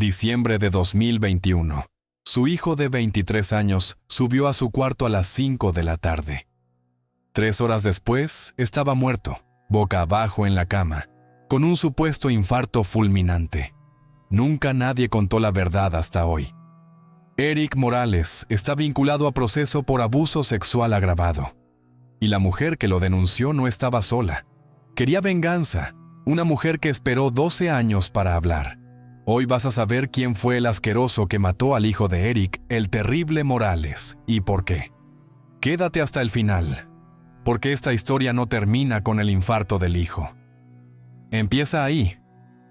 Diciembre de 2021. Su hijo de 23 años subió a su cuarto a las 5 de la tarde. 3 horas después, estaba muerto, boca abajo en la cama, con un supuesto infarto fulminante. Nunca nadie contó la verdad hasta hoy. Eric Morales está vinculado a proceso por abuso sexual agravado. Y la mujer que lo denunció no estaba sola. Quería venganza, una mujer que esperó 12 años para hablar. Hoy vas a saber quién fue el asqueroso que mató al hijo de Eric, el terrible Morales, y por qué. Quédate hasta el final, porque esta historia no termina con el infarto del hijo. Empieza ahí,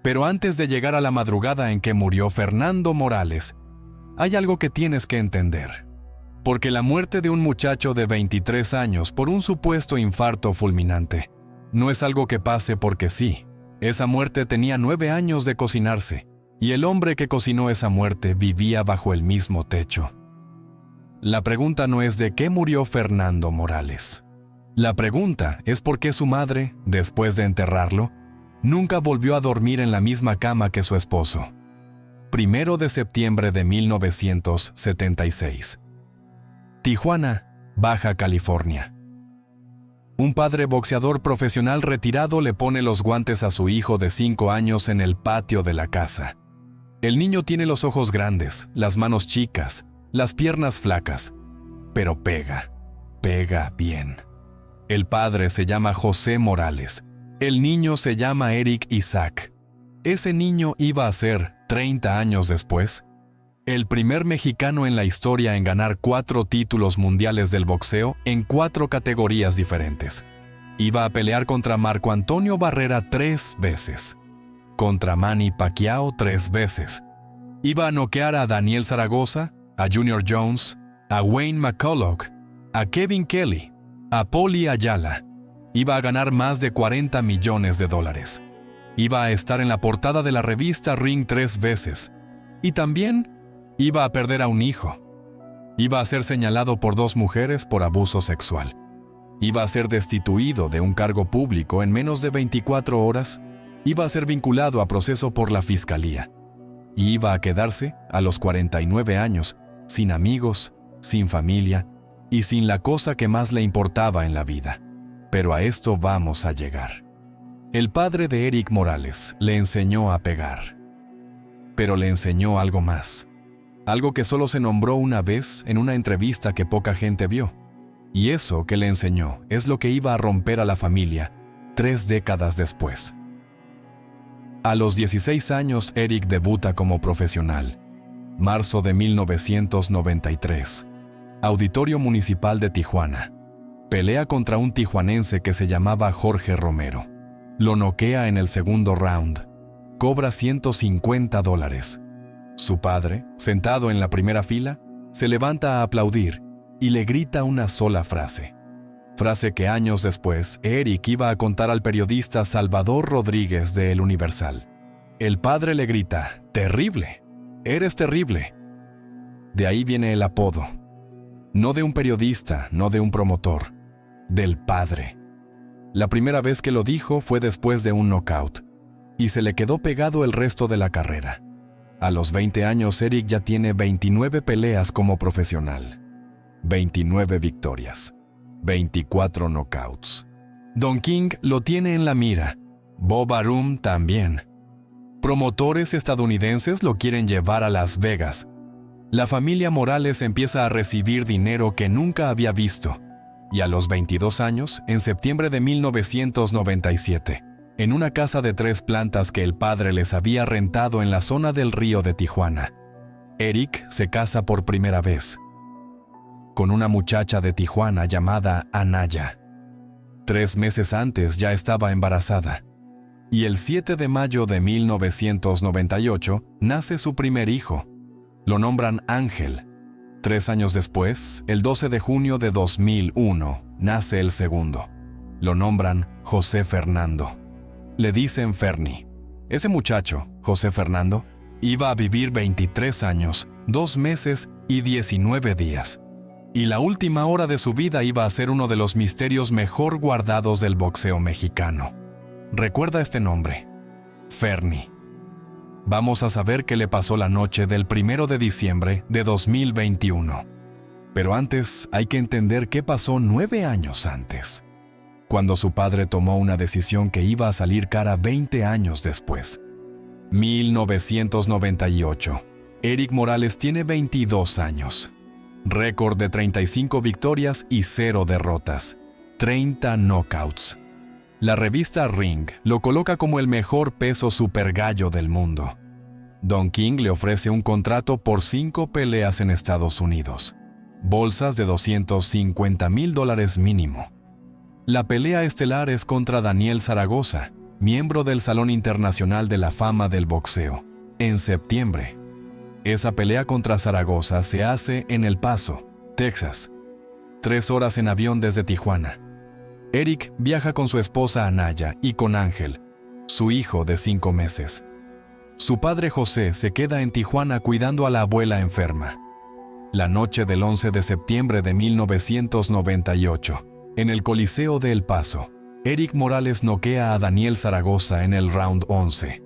pero antes de llegar a la madrugada en que murió Fernando Morales, hay algo que tienes que entender. Porque la muerte de un muchacho de 23 años por un supuesto infarto fulminante no es algo que pase porque sí. Esa muerte tenía 9 años de cocinarse, y el hombre que cocinó esa muerte vivía bajo el mismo techo. La pregunta no es de qué murió Fernando Morales. La pregunta es por qué su madre, después de enterrarlo, nunca volvió a dormir en la misma cama que su esposo. 1 de septiembre de 1976. Tijuana, Baja California. Un padre boxeador profesional retirado le pone los guantes a su hijo de 5 años en el patio de la casa. El niño tiene los ojos grandes, las manos chicas, las piernas flacas, pero pega bien. El padre se llama José Morales. El niño se llama Eric Isaac. Ese niño iba a ser, 30 años después, el primer mexicano en la historia en ganar 4 títulos mundiales del boxeo en 4 categorías diferentes. Iba a pelear contra Marco Antonio Barrera 3 veces. Contra Manny Pacquiao 3 veces. Iba a noquear a Daniel Zaragoza, a Junior Jones, a Wayne McCullough, a Kevin Kelly, a Paulie Ayala. Iba a ganar más de $40 millones. Iba a estar en la portada de la revista Ring 3 veces. Y también iba a perder a un hijo. Iba a ser señalado por 2 mujeres por abuso sexual. Iba a ser destituido de un cargo público en menos de 24 horas. Iba a ser vinculado a proceso por la fiscalía. Y iba a quedarse, a los 49 años, sin amigos, sin familia y sin la cosa que más le importaba en la vida. Pero a esto vamos a llegar. El padre de Eric Morales le enseñó a pegar. Pero le enseñó algo más. Algo que solo se nombró una vez en una entrevista que poca gente vio. Y eso que le enseñó es lo que iba a romper a la familia 3 décadas después. A los 16 años, Eric debuta como profesional. Marzo de 1993. Auditorio Municipal de Tijuana. Pelea contra un tijuanense que se llamaba Jorge Romero. Lo noquea en el segundo round. Cobra $150. Su padre, sentado en la primera fila, se levanta a aplaudir y le grita una sola frase. Frase que años después, Eric iba a contar al periodista Salvador Rodríguez de El Universal. El padre le grita, «Terrible, eres terrible». De ahí viene el apodo. No de un periodista, no de un promotor, del padre. La primera vez que lo dijo fue después de un knockout, y se le quedó pegado el resto de la carrera. A los 20 años, Eric ya tiene 29 peleas como profesional, 29 victorias. 24 knockouts. Don King lo tiene en la mira. Bob Arum también. Promotores estadounidenses lo quieren llevar a Las Vegas. La familia Morales empieza a recibir dinero que nunca había visto. Y a los 22 años, en septiembre de 1997, en una casa de 3 plantas que el padre les había rentado en la zona del Río de Tijuana, Eric se casa por primera vez con una muchacha de Tijuana llamada Anaya. 3 meses antes ya estaba embarazada. Y el 7 de mayo de 1998 nace su primer hijo. Lo nombran Ángel. 3 años después, el 12 de junio de 2001, nace el segundo. Lo nombran José Fernando. Le dicen Fernie. Ese muchacho, José Fernando, iba a vivir 23 años, 2 meses y 19 días. Y la última hora de su vida iba a ser uno de los misterios mejor guardados del boxeo mexicano. Recuerda este nombre, Fernie. Vamos a saber qué le pasó la noche del 1 de diciembre de 2021. Pero antes hay que entender qué pasó 9 años antes, cuando su padre tomó una decisión que iba a salir cara 20 años después. 1998. Erik Morales tiene 22 años. Récord de 35 victorias y 0 derrotas. 30 knockouts. La revista Ring lo coloca como el mejor peso supergallo del mundo. Don King le ofrece un contrato por 5 peleas en Estados Unidos. Bolsas de $250,000 mínimo. La pelea estelar es contra Daniel Zaragoza, miembro del Salón Internacional de la Fama del Boxeo, en septiembre. Esa pelea contra Zaragoza se hace en El Paso, Texas. 3 horas en avión desde Tijuana. Erik viaja con su esposa Anaya y con Ángel, su hijo de 5 meses. Su padre José se queda en Tijuana cuidando a la abuela enferma. La noche del 11 de septiembre de 1998, en el Coliseo de El Paso, Erik Morales noquea a Daniel Zaragoza en el round 11.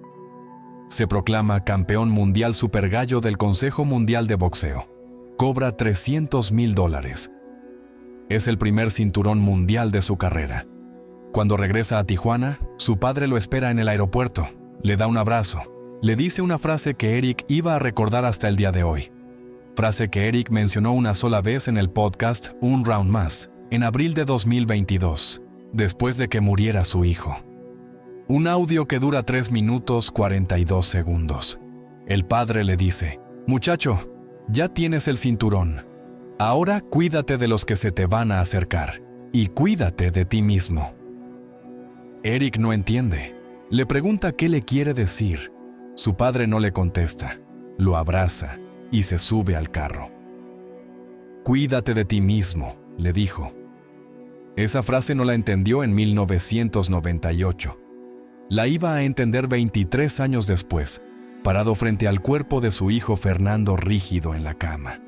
Se proclama campeón mundial supergallo del Consejo Mundial de Boxeo. Cobra $300,000. Es el primer cinturón mundial de su carrera. Cuando regresa a Tijuana, su padre lo espera en el aeropuerto, le da un abrazo, le dice una frase que Erik iba a recordar hasta el día de hoy. Frase que Erik mencionó una sola vez en el podcast Un Round Más, en abril de 2022, después de que muriera su hijo. Un audio que dura 3 minutos 42 segundos. El padre le dice: «Muchacho, ya tienes el cinturón. Ahora cuídate de los que se te van a acercar y cuídate de ti mismo». Erik no entiende. Le pregunta qué le quiere decir. Su padre no le contesta. Lo abraza y se sube al carro. «Cuídate de ti mismo», le dijo. Esa frase no la entendió en 1998. La iba a entender 23 años después, parado frente al cuerpo de su hijo Fernando rígido en la cama.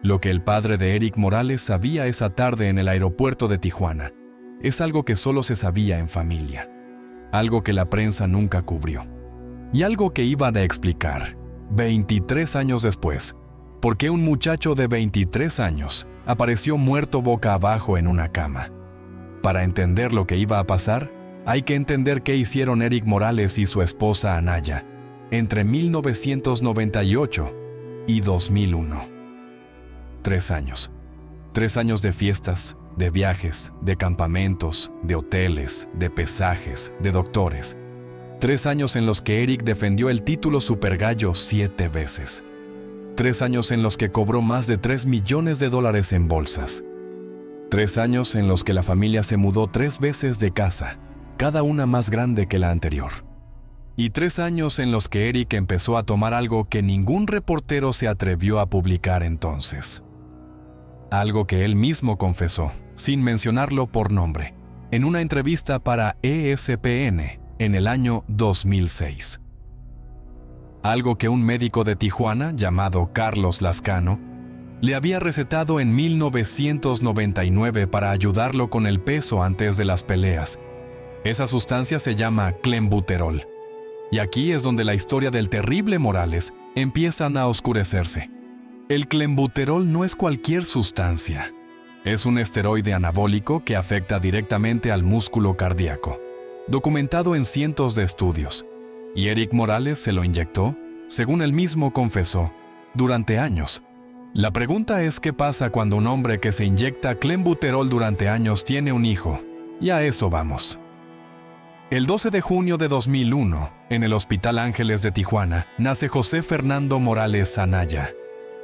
Lo que el padre de Erik Morales sabía esa tarde en el aeropuerto de Tijuana es algo que solo se sabía en familia, algo que la prensa nunca cubrió, y algo que iban a explicar 23 años después, por qué un muchacho de 23 años apareció muerto boca abajo en una cama. Para entender lo que iba a pasar, hay que entender qué hicieron Erik Morales y su esposa Anaya entre 1998 y 2001. 3 años. 3 años de fiestas, de viajes, de campamentos, de hoteles, de pesajes, de doctores. 3 años en los que Erik defendió el título supergallo 7 veces. 3 años en los que cobró más de $3 millones en bolsas. 3 años en los que la familia se mudó 3 veces de casa, cada una más grande que la anterior. Y 3 años en los que Erik empezó a tomar algo que ningún reportero se atrevió a publicar entonces. Algo que él mismo confesó, sin mencionarlo por nombre, en una entrevista para ESPN en el año 2006. Algo que un médico de Tijuana, llamado Carlos Lascano, le había recetado en 1999 para ayudarlo con el peso antes de las peleas. Esa sustancia se llama clenbuterol. Y aquí es donde la historia del terrible Morales empieza a oscurecerse. El clenbuterol no es cualquier sustancia. Es un esteroide anabólico que afecta directamente al músculo cardíaco, documentado en cientos de estudios. Y Erik Morales se lo inyectó, según él mismo confesó, durante años. La pregunta es qué pasa cuando un hombre que se inyecta clenbuterol durante años tiene un hijo. Y a eso vamos. El 12 de junio de 2001, en el Hospital Ángeles de Tijuana, nace José Fernando Morales Anaya.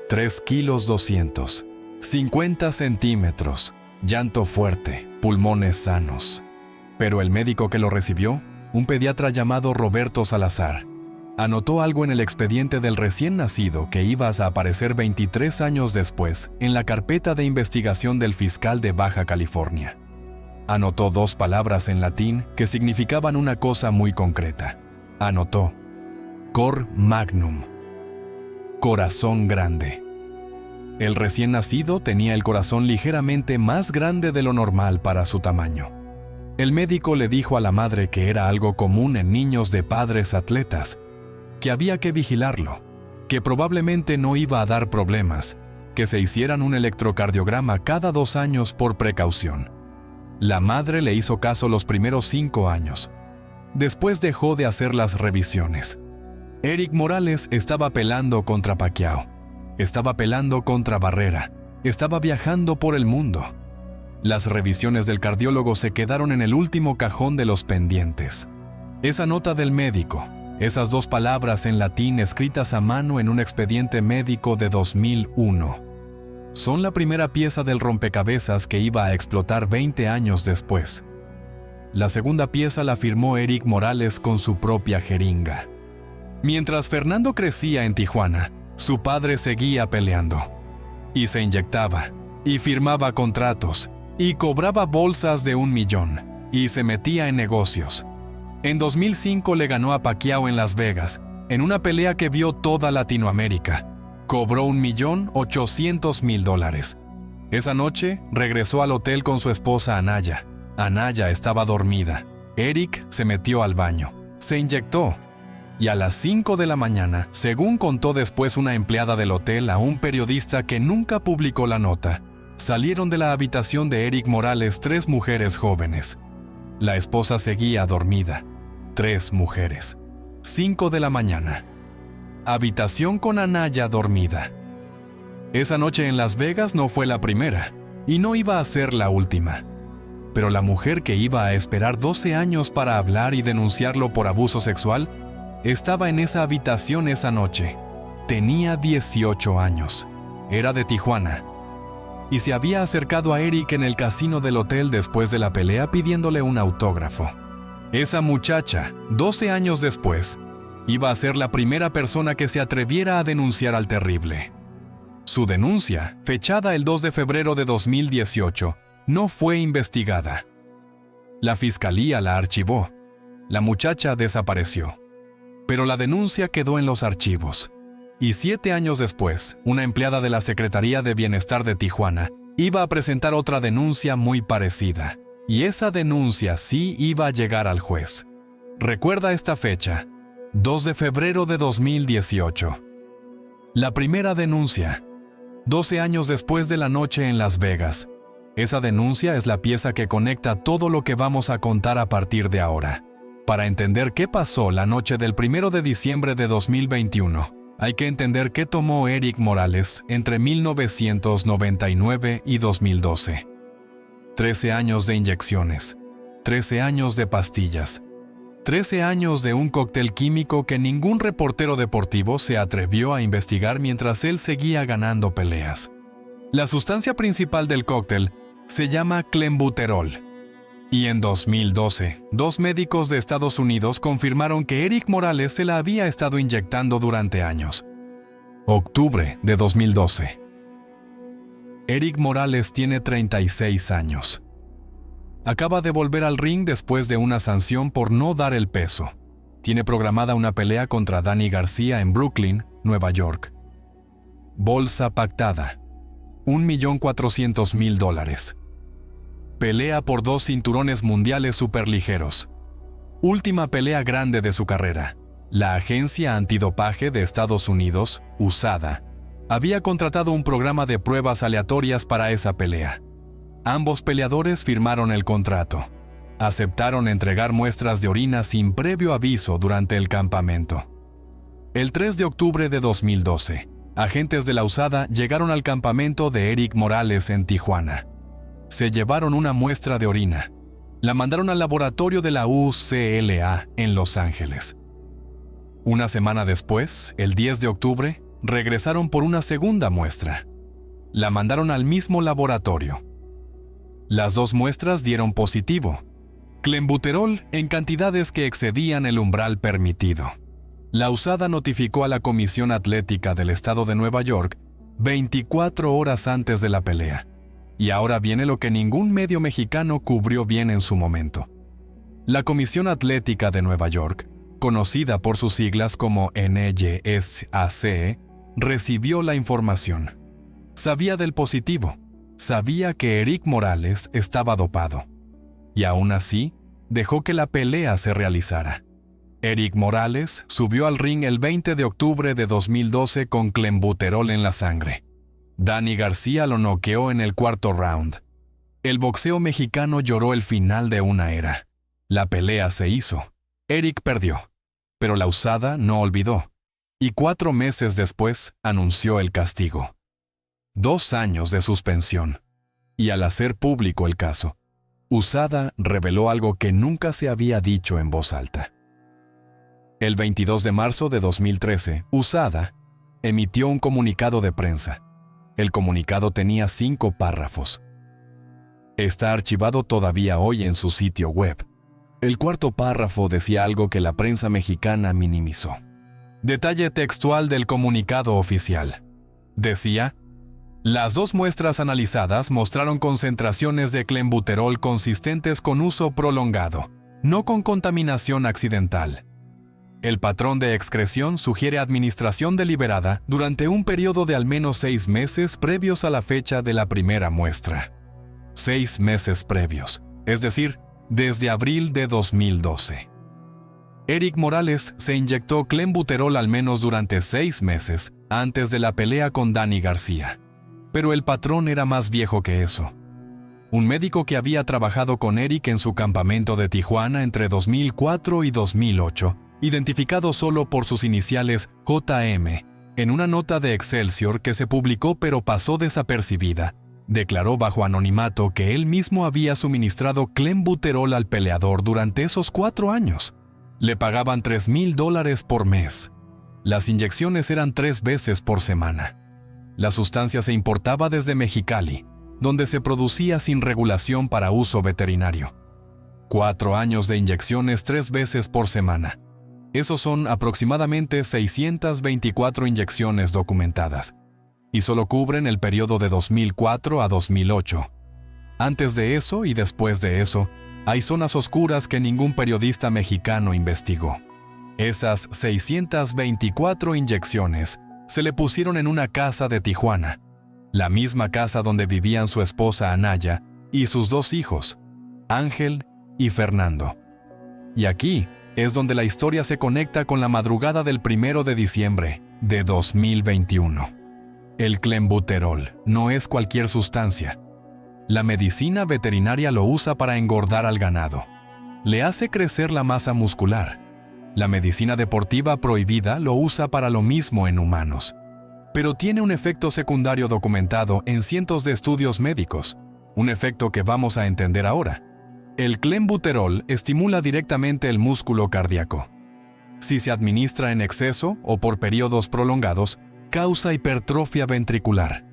3 kilos 200, 50 centímetros, llanto fuerte, pulmones sanos. Pero el médico que lo recibió, un pediatra llamado Roberto Salazar, anotó algo en el expediente del recién nacido que iba a aparecer 23 años después en la carpeta de investigación del fiscal de Baja California. Anotó 2 palabras en latín que significaban una cosa muy concreta. Anotó: cor magnum, corazón grande. El recién nacido tenía el corazón ligeramente más grande de lo normal para su tamaño. El médico le dijo a la madre que era algo común en niños de padres atletas, que había que vigilarlo, que probablemente no iba a dar problemas, que se hicieran un electrocardiograma cada 2 años por precaución. La madre le hizo caso los primeros 5 años. Después dejó de hacer las revisiones. Erik Morales estaba peleando contra Pacquiao, estaba peleando contra Barrera, estaba viajando por el mundo. Las revisiones del cardiólogo se quedaron en el último cajón de los pendientes. Esa nota del médico, esas 2 palabras en latín escritas a mano en un expediente médico de 2001, son la primera pieza del rompecabezas que iba a explotar 20 años después. La segunda pieza la firmó Erik Morales con su propia jeringa. Mientras Fernando crecía en Tijuana, su padre seguía peleando. Y se inyectaba, y firmaba contratos, y cobraba bolsas de $1 millón, y se metía en negocios. En 2005 le ganó a Pacquiao en Las Vegas, en una pelea que vio toda Latinoamérica. Cobró $1.800.000. Esa noche regresó al hotel con su esposa Anaya. Anaya estaba dormida. Erik se metió al baño, se inyectó. Y a las 5 de la mañana, según contó después una empleada del hotel a un periodista que nunca publicó la nota, salieron de la habitación de Erik Morales 3 mujeres jóvenes. La esposa seguía dormida. 3 mujeres. 5 de la mañana. Habitación con Anaya dormida. Esa noche en Las Vegas no fue la primera, y no iba a ser la última. Pero la mujer que iba a esperar 12 años para hablar y denunciarlo por abuso sexual, estaba en esa habitación esa noche. Tenía 18 años. Era de Tijuana. Y se había acercado a Erik en el casino del hotel después de la pelea pidiéndole un autógrafo. Esa muchacha, 12 años después, iba a ser la primera persona que se atreviera a denunciar al terrible. Su denuncia, fechada el 2 de febrero de 2018, no fue investigada. La fiscalía la archivó. La muchacha desapareció. Pero la denuncia quedó en los archivos. Y 7 años después, una empleada de la Secretaría de Bienestar de Tijuana iba a presentar otra denuncia muy parecida. Y esa denuncia sí iba a llegar al juez. Recuerda esta fecha, 2 de febrero de 2018. La primera denuncia, 12 años después de la noche en Las Vegas. Esa denuncia es la pieza que conecta todo lo que vamos a contar a partir de ahora. Para entender qué pasó la noche del 1 de diciembre de 2021, hay que entender qué tomó Erik Morales entre 1999 y 2012. 13 años de inyecciones, 13 años de pastillas, 13 años de un cóctel químico que ningún reportero deportivo se atrevió a investigar mientras él seguía ganando peleas. La sustancia principal del cóctel se llama clenbuterol. Y en 2012, 2 médicos de Estados Unidos confirmaron que Erik Morales se la había estado inyectando durante años. Octubre de 2012. Erik Morales tiene 36 años. Acaba de volver al ring después de una sanción por no dar el peso. Tiene programada una pelea contra Danny García en Brooklyn, Nueva York. Bolsa pactada. $1.400.000. Pelea por 2 cinturones mundiales superligeros. Última pelea grande de su carrera. La Agencia Antidopaje de Estados Unidos, USADA, había contratado un programa de pruebas aleatorias para esa pelea. Ambos peleadores firmaron el contrato. Aceptaron entregar muestras de orina sin previo aviso durante el campamento. El 3 de octubre de 2012, agentes de la USADA llegaron al campamento de Erik Morales en Tijuana. Se llevaron una muestra de orina. La mandaron al laboratorio de la UCLA en Los Ángeles. Una semana después, el 10 de octubre, regresaron por una segunda muestra. La mandaron al mismo laboratorio. Las 2 muestras dieron positivo. Clenbuterol en cantidades que excedían el umbral permitido. La USADA notificó a la Comisión Atlética del Estado de Nueva York 24 horas antes de la pelea. Y ahora viene lo que ningún medio mexicano cubrió bien en su momento. La Comisión Atlética de Nueva York, conocida por sus siglas como NYSAC, recibió la información. Sabía del positivo, sabía que Erik Morales estaba dopado. Y aún así, dejó que la pelea se realizara. Eric Morales subió al ring el 20 de octubre de 2012 con clenbuterol en la sangre. Dani García lo noqueó en el cuarto round. El boxeo mexicano lloró el final de una era. La pelea se hizo. Eric perdió, pero la USADA no olvidó, y 4 meses después anunció el castigo. 2 años de suspensión. Y al hacer público el caso, USADA reveló algo que nunca se había dicho en voz alta. El 22 de marzo de 2013, USADA emitió un comunicado de prensa. El comunicado tenía 5 párrafos. Está archivado todavía hoy en su sitio web. El cuarto párrafo decía algo que la prensa mexicana minimizó. Detalle textual del comunicado oficial. Decía: las 2 muestras analizadas mostraron concentraciones de clenbuterol consistentes con uso prolongado, no con contaminación accidental. El patrón de excreción sugiere administración deliberada durante un periodo de al menos 6 meses previos a la fecha de la primera muestra. 6 meses previos, es decir, desde abril de 2012. Eric Morales se inyectó clenbuterol al menos durante 6 meses antes de la pelea con Dani García. Pero el patrón era más viejo que eso. Un médico que había trabajado con Eric en su campamento de Tijuana entre 2004 y 2008, identificado solo por sus iniciales JM, en una nota de Excelsior que se publicó pero pasó desapercibida, declaró bajo anonimato que él mismo había suministrado clenbuterol al peleador durante esos 4 años. Le pagaban $3,000 por mes. Las inyecciones eran 3 veces por semana. La sustancia se importaba desde Mexicali, donde se producía sin regulación para uso veterinario. 4 años de inyecciones 3 veces por semana. Esos son aproximadamente 624 inyecciones documentadas, y solo cubren el periodo de 2004 a 2008. Antes de eso y después de eso, hay zonas oscuras que ningún periodista mexicano investigó. Esas 624 inyecciones se le pusieron en una casa de Tijuana, la misma casa donde vivían su esposa Anaya y sus 2 hijos, Ángel y Fernando. Y aquí es donde la historia se conecta con la madrugada del 1 de diciembre de 2021. El clenbuterol no es cualquier sustancia. La medicina veterinaria lo usa para engordar al ganado. Le hace crecer la masa muscular. La medicina deportiva prohibida lo usa para lo mismo en humanos. Pero tiene un efecto secundario documentado en cientos de estudios médicos, un efecto que vamos a entender ahora. El clenbuterol estimula directamente el músculo cardíaco. Si se administra en exceso o por periodos prolongados, causa hipertrofia ventricular,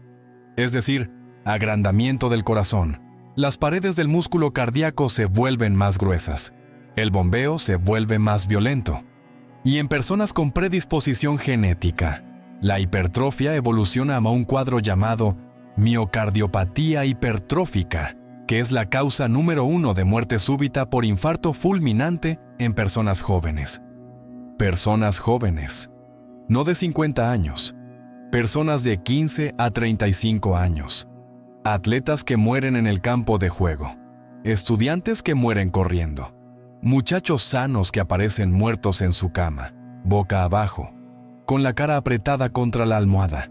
es decir, agrandamiento del corazón. Las paredes del músculo cardíaco se vuelven más gruesas. El bombeo se vuelve más violento. Y en personas con predisposición genética, la hipertrofia evoluciona a un cuadro llamado miocardiopatía hipertrófica, que es la causa número 1 de muerte súbita por infarto fulminante en personas jóvenes. Personas jóvenes, no de 50 años, personas de 15 a 35 años, atletas que mueren en el campo de juego, estudiantes que mueren corriendo, muchachos sanos que aparecen muertos en su cama, boca abajo, con la cara apretada contra la almohada.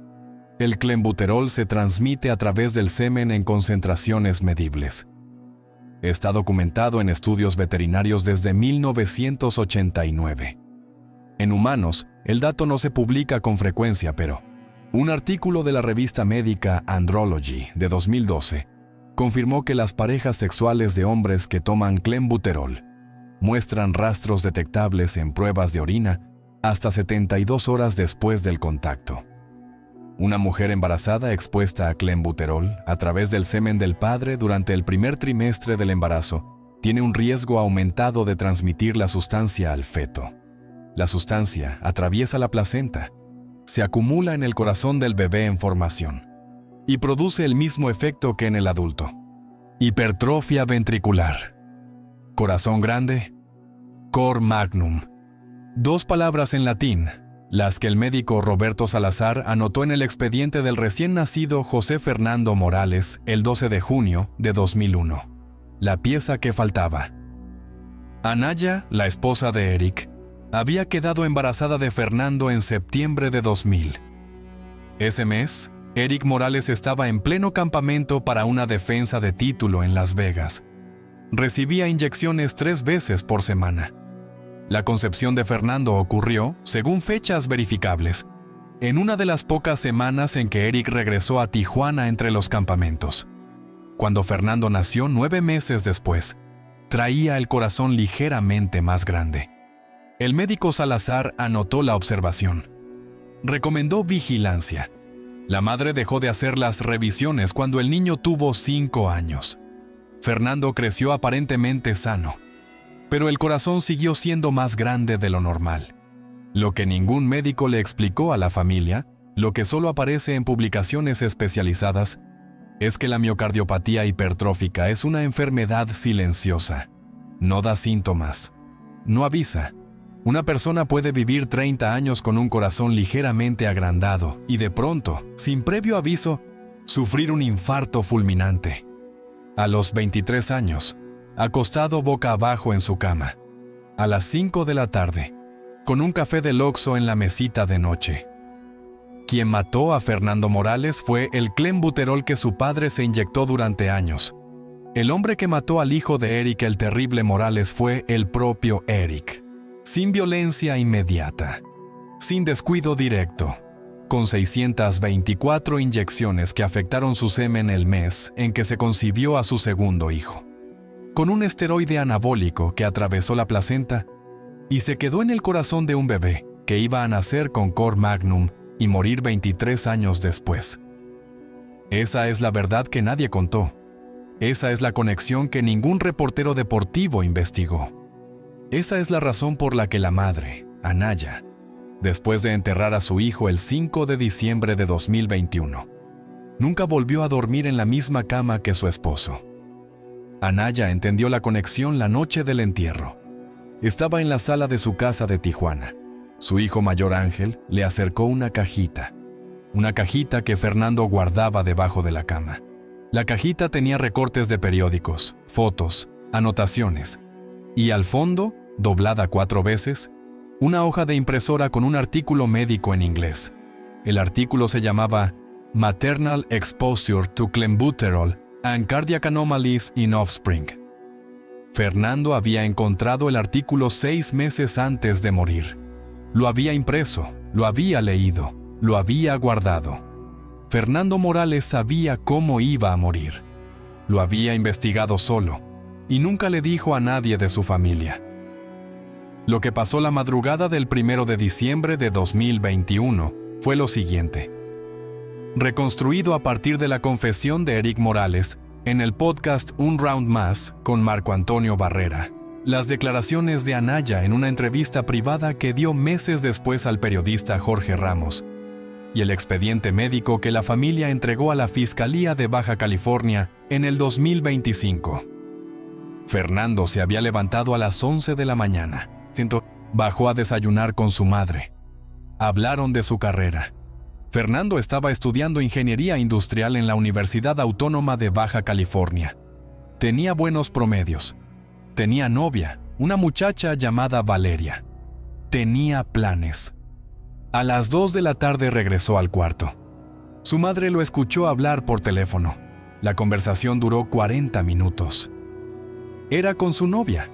El clenbuterol se transmite a través del semen en concentraciones medibles. Está documentado en estudios veterinarios desde 1989. En humanos, el dato no se publica con frecuencia, pero un artículo de la revista médica Andrology de 2012 confirmó que las parejas sexuales de hombres que toman clenbuterol muestran rastros detectables en pruebas de orina hasta 72 horas después del contacto. Una mujer embarazada expuesta a clenbuterol a través del semen del padre durante el primer trimestre del embarazo tiene un riesgo aumentado de transmitir la sustancia al feto. La sustancia atraviesa la placenta, se acumula en el corazón del bebé en formación y produce el mismo efecto que en el adulto: hipertrofia ventricular. Corazón grande, cor magnum. 2 palabras en latín, las que el médico Roberto Salazar anotó en el expediente del recién nacido José Fernando Morales el 12 de junio de 2001. La pieza que faltaba. Anaya, la esposa de Eric, Había quedado embarazada de Fernando en septiembre de 2000. Ese mes, Eric Morales estaba en pleno campamento para una defensa de título en Las Vegas. Recibía inyecciones 3 veces por semana. La concepción de Fernando ocurrió, según fechas verificables, en una de las pocas semanas en que Eric regresó a Tijuana entre los campamentos. Cuando Fernando nació 9 meses después, traía el corazón ligeramente más grande. El médico Salazar anotó la observación. Recomendó vigilancia. La madre dejó de hacer las revisiones cuando el niño tuvo 5 años. Fernando creció aparentemente sano, pero el corazón siguió siendo más grande de lo normal. Lo que ningún médico le explicó a la familia, lo que solo aparece en publicaciones especializadas, es que la miocardiopatía hipertrófica es una enfermedad silenciosa. No da síntomas. No avisa. Una persona puede vivir 30 años con un corazón ligeramente agrandado y de pronto, sin previo aviso, sufrir un infarto fulminante. A los 23 años, acostado boca abajo en su cama, a las 5 de la tarde, con un café del Oxxo en la mesita de noche. Quien mató a Fernando Morales fue el clenbuterol que su padre se inyectó durante años. El hombre que mató al hijo de Eric el terrible Morales fue el propio Eric. Sin violencia inmediata, sin descuido directo, con 624 inyecciones que afectaron su semen el mes en que se concibió a su segundo hijo, con un esteroide anabólico que atravesó la placenta y se quedó en el corazón de un bebé que iba a nacer con cor magnum y morir 23 años después. Esa es la verdad que nadie contó. Esa es la conexión que ningún reportero deportivo investigó. Esa es la razón por la que la madre, Anaya, después de enterrar a su hijo el 5 de diciembre de 2021, nunca volvió a dormir en la misma cama que su esposo. Anaya entendió la conexión la noche del entierro. Estaba en la sala de su casa de Tijuana. Su hijo mayor Ángel le acercó una cajita que Fernando guardaba debajo de la cama. La cajita tenía recortes de periódicos, fotos, anotaciones, y al fondo, doblada 4 veces, una hoja de impresora con un artículo médico en inglés. El artículo se llamaba Maternal Exposure to Clenbuterol and Cardiac Anomalies in Offspring. Fernando había encontrado el artículo 6 meses antes de morir. Lo había impreso, lo había leído, lo había guardado. Fernando Morales sabía cómo iba a morir. Lo había investigado solo y nunca le dijo a nadie de su familia. Lo que pasó la madrugada del 1 de diciembre de 2021 fue lo siguiente. Reconstruido a partir de la confesión de Eric Morales en el podcast Un Round Más con Marco Antonio Barrera, las declaraciones de Anaya en una entrevista privada que dio meses después al periodista Jorge Ramos, y el expediente médico que la familia entregó a la Fiscalía de Baja California en el 2025. Fernando se había levantado a las 11 de la mañana. Bajó a desayunar con su madre. Hablaron de su carrera. Fernando estaba estudiando ingeniería industrial en la Universidad Autónoma de Baja California. Tenía buenos promedios. Tenía novia, una muchacha llamada Valeria. Tenía planes. A las 2 de la tarde regresó al cuarto. Su madre lo escuchó hablar por teléfono. La conversación duró 40 minutos. Era con su novia.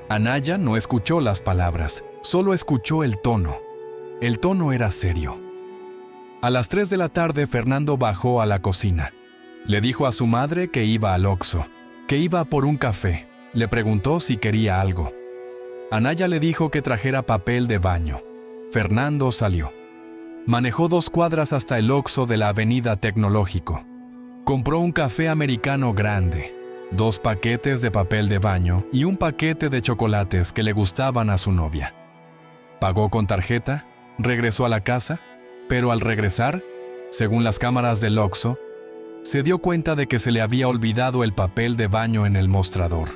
Anaya no escuchó las palabras, solo escuchó el tono. El tono era serio. A las 3 de la tarde, Fernando bajó a la cocina. Le dijo a su madre que iba al Oxxo, que iba por un café. Le preguntó si quería algo. Anaya le dijo que trajera papel de baño. Fernando salió. Manejó 2 cuadras hasta el Oxxo de la Avenida Tecnológico. Compró un café americano grande, 2 paquetes de papel de baño y un paquete de chocolates que le gustaban a su novia. Pagó con tarjeta, regresó a la casa, pero al regresar, según las cámaras del Oxxo, se dio cuenta de que se le había olvidado el papel de baño en el mostrador.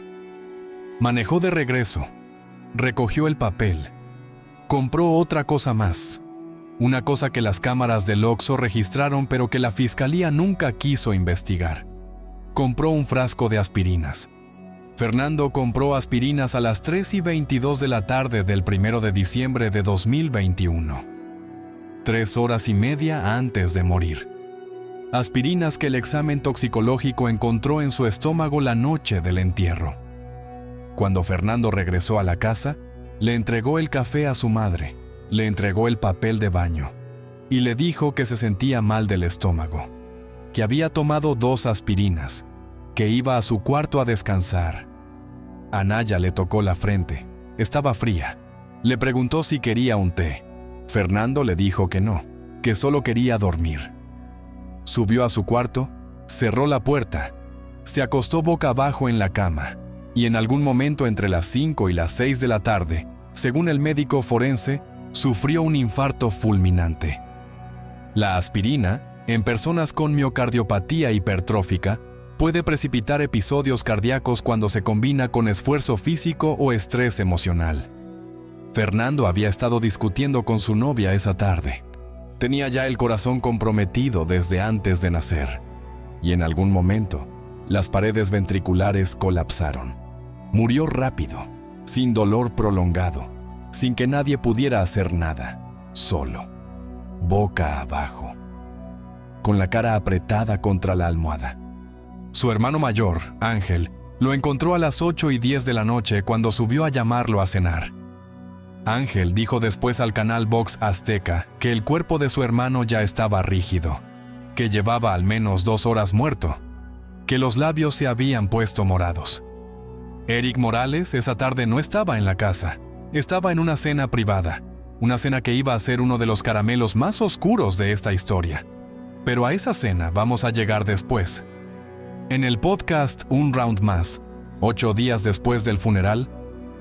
Manejó de regreso, recogió el papel, compró otra cosa más, una cosa que las cámaras del Oxxo registraron pero que la fiscalía nunca quiso investigar. Compró un frasco de aspirinas. Fernando compró aspirinas a las 3:22 de la tarde del 1 de diciembre de 2021, 3 horas y media antes de morir. Aspirinas que el examen toxicológico encontró en su estómago la noche del entierro. Cuando Fernando regresó a la casa, le entregó el café a su madre, le entregó el papel de baño y le dijo que se sentía mal del estómago, que había tomado 2 aspirinas, que iba a su cuarto a descansar. Anaya le tocó la frente. Estaba fría. Le preguntó si quería un té. Fernando le dijo que no, que solo quería dormir. Subió a su cuarto, cerró la puerta, se acostó boca abajo en la cama y en algún momento entre las 5 y las 6 de la tarde, según el médico forense, sufrió un infarto fulminante. La aspirina, en personas con miocardiopatía hipertrófica, puede precipitar episodios cardíacos cuando se combina con esfuerzo físico o estrés emocional. Fernando había estado discutiendo con su novia esa tarde. Tenía ya el corazón comprometido desde antes de nacer, y en algún momento, las paredes ventriculares colapsaron. Murió rápido, sin dolor prolongado, sin que nadie pudiera hacer nada, solo, boca abajo, con la cara apretada contra la almohada. Su hermano mayor, Ángel, lo encontró a las 8:10 de la noche cuando subió a llamarlo a cenar. Ángel dijo después al canal Vox Azteca que el cuerpo de su hermano ya estaba rígido, que llevaba al menos 2 horas muerto, que los labios se habían puesto morados. Eric Morales esa tarde no estaba en la casa, estaba en una cena privada, una cena que iba a ser uno de los caramelos más oscuros de esta historia. Pero a esa cena vamos a llegar después. En el podcast Un Round Más, 8 días después del funeral,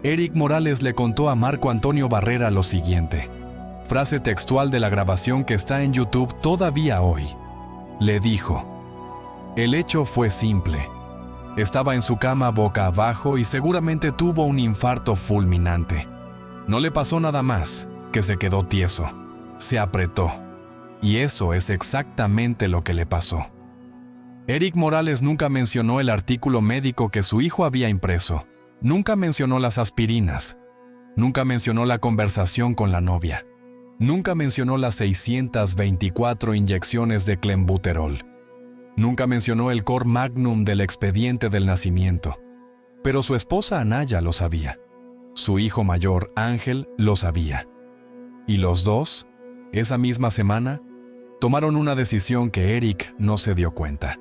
Eric Morales le contó a Marco Antonio Barrera lo siguiente. Frase textual de la grabación que está en YouTube todavía hoy. Le dijo: "El hecho fue simple. Estaba en su cama boca abajo y seguramente tuvo un infarto fulminante. No le pasó nada más, que se quedó tieso. Se apretó. Y eso es exactamente lo que le pasó". Eric Morales nunca mencionó el artículo médico que su hijo había impreso. Nunca mencionó las aspirinas. Nunca mencionó la conversación con la novia. Nunca mencionó las 624 inyecciones de clenbuterol. Nunca mencionó el cor magnum del expediente del nacimiento. Pero su esposa Anaya lo sabía. Su hijo mayor, Ángel, lo sabía. Y los dos, esa misma semana, tomaron una decisión que Eric no se dio cuenta.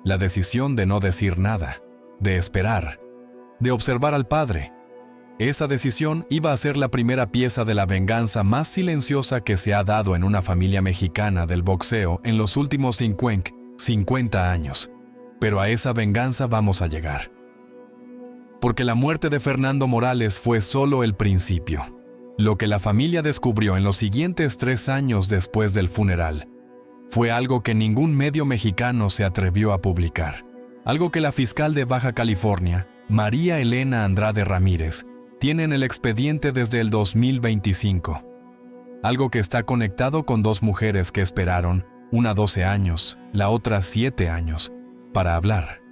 La decisión de no decir nada, de esperar, de observar al padre. Esa decisión iba a ser la primera pieza de la venganza más silenciosa que se ha dado en una familia mexicana del boxeo en los últimos 50 años. Pero a esa venganza vamos a llegar. Porque la muerte de Fernando Morales fue solo el principio. Lo que la familia descubrió en los siguientes 3 años después del funeral fue algo que ningún medio mexicano se atrevió a publicar. Algo que la fiscal de Baja California, María Elena Andrade Ramírez, tiene en el expediente desde el 2025. Algo que está conectado con 2 mujeres que esperaron, una 12 años, la otra 7 años, para hablar.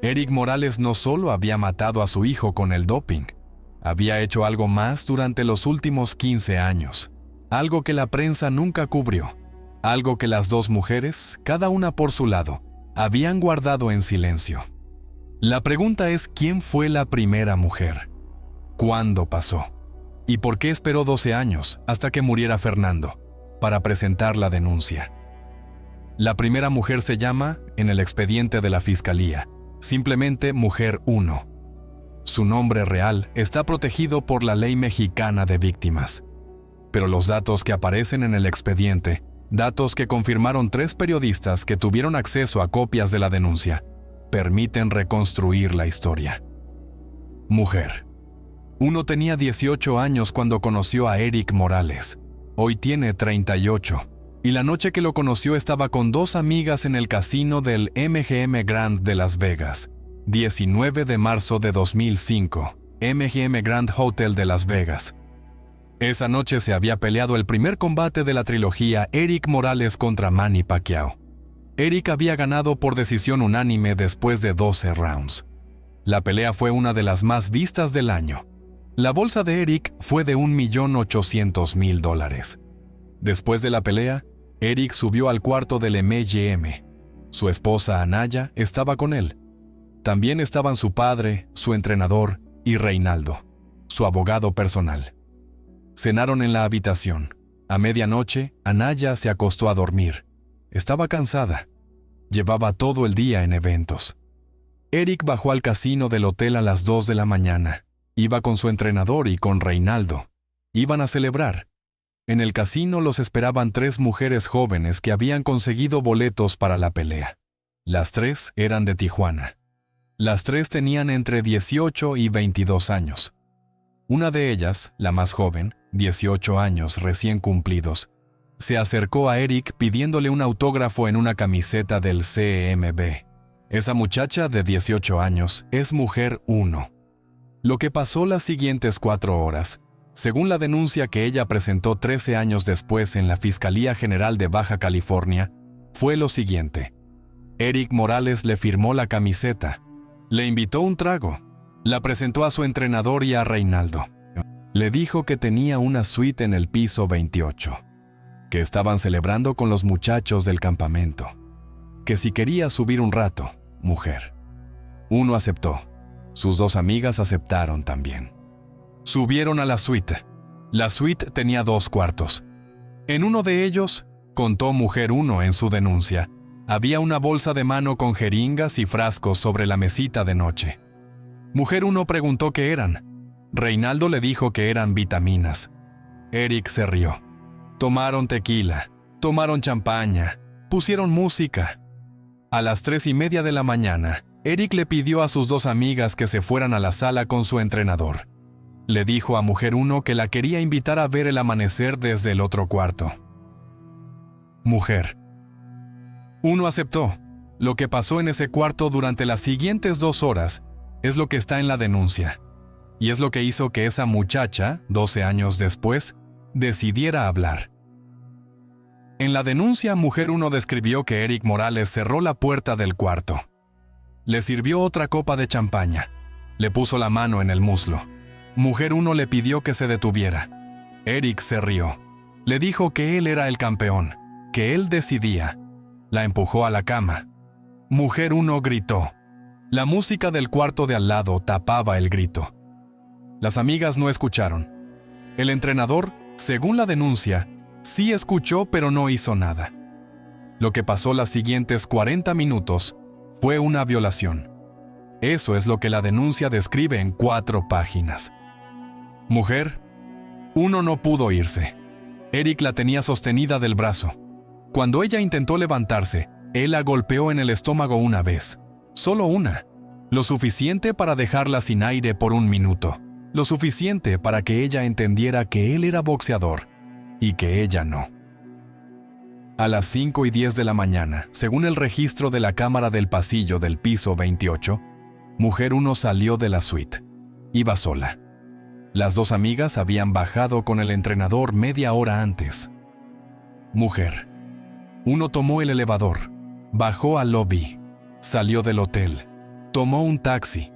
Eric Morales no solo había matado a su hijo con el doping, había hecho algo más durante los últimos 15 años. Algo que la prensa nunca cubrió. Algo que las 2 mujeres, cada una por su lado, habían guardado en silencio. La pregunta es: ¿quién fue la primera mujer? ¿Cuándo pasó? ¿Y por qué esperó 12 años hasta que muriera Fernando para presentar la denuncia? La primera mujer se llama, en el expediente de la Fiscalía, simplemente Mujer 1. Su nombre real está protegido por la Ley Mexicana de Víctimas. Pero los datos que aparecen en el expediente, datos que confirmaron 3 periodistas que tuvieron acceso a copias de la denuncia, permiten reconstruir la historia. Mujer. 1 tenía 18 años cuando conoció a Eric Morales. Hoy tiene 38. Y la noche que lo conoció estaba con 2 amigas en el casino del MGM Grand de Las Vegas. 19 de marzo de 2005. MGM Grand Hotel de Las Vegas. Esa noche se había peleado el primer combate de la trilogía Eric Morales contra Manny Pacquiao. Eric había ganado por decisión unánime después de 12 rounds. La pelea fue una de las más vistas del año. La bolsa de Eric fue de $1.800.000. Después de la pelea, Eric subió al cuarto del M&M. Su esposa Anaya estaba con él. También estaban su padre, su entrenador y Reinaldo, su abogado personal. Cenaron en la habitación. A medianoche, Anaya se acostó a dormir. Estaba cansada. Llevaba todo el día en eventos. Eric bajó al casino del hotel a las 2 de la mañana. Iba con su entrenador y con Reinaldo. Iban a celebrar. En el casino los esperaban 3 mujeres jóvenes que habían conseguido boletos para la pelea. Las 3 eran de Tijuana. Las 3 tenían entre 18 y 22 años. Una de ellas, la más joven, 18 años recién cumplidos, se acercó a Eric pidiéndole un autógrafo en una camiseta del CMB. Esa muchacha de 18 años es mujer 1. Lo que pasó las siguientes 4 horas, según la denuncia que ella presentó 13 años después en la Fiscalía General de Baja California, fue lo siguiente. Eric Morales le firmó la camiseta, le invitó un trago, la presentó a su entrenador y a Reinaldo. Le dijo que tenía una suite en el piso 28, que estaban celebrando con los muchachos del campamento, que si quería subir un rato, mujer. 1 aceptó. Sus 2 amigas aceptaron también. Subieron a la suite. La suite tenía 2 cuartos. En uno de ellos, contó mujer 1 en su denuncia, había una bolsa de mano con jeringas y frascos sobre la mesita de noche. Mujer 1 preguntó qué eran. Reinaldo le dijo que eran vitaminas. Eric se rió. Tomaron tequila, tomaron champaña, pusieron música. A las 3:30 de la mañana, Eric le pidió a sus 2 amigas que se fueran a la sala con su entrenador. Le dijo a mujer 1 que la quería invitar a ver el amanecer desde el otro cuarto. Mujer 1 aceptó. Lo que pasó en ese cuarto durante las siguientes 2 horas es lo que está en la denuncia. Y es lo que hizo que esa muchacha, 12 años después, decidiera hablar. En la denuncia, mujer 1 describió que Eric Morales cerró la puerta del cuarto. Le sirvió otra copa de champaña. Le puso la mano en el muslo. Mujer 1 le pidió que se detuviera. Eric se rió. Le dijo que él era el campeón, que él decidía. La empujó a la cama. Mujer 1 gritó. La música del cuarto de al lado tapaba el grito. Las amigas no escucharon. El entrenador, según la denuncia, sí escuchó pero no hizo nada. Lo que pasó las siguientes 40 minutos fue una violación. Eso es lo que la denuncia describe en 4 páginas. Mujer 1 no pudo irse. Eric la tenía sostenida del brazo. Cuando ella intentó levantarse, él la golpeó en el estómago una vez. Solo una. Lo suficiente para dejarla sin aire por 1 minuto. Lo suficiente para que ella entendiera que él era boxeador y que ella no. A las 5:10 de la mañana, según el registro de la cámara del pasillo del piso 28, mujer 1 salió de la suite. Iba sola. Las 2 amigas habían bajado con el entrenador media hora antes. Mujer 1 tomó el elevador, bajó al lobby, salió del hotel, tomó un taxi,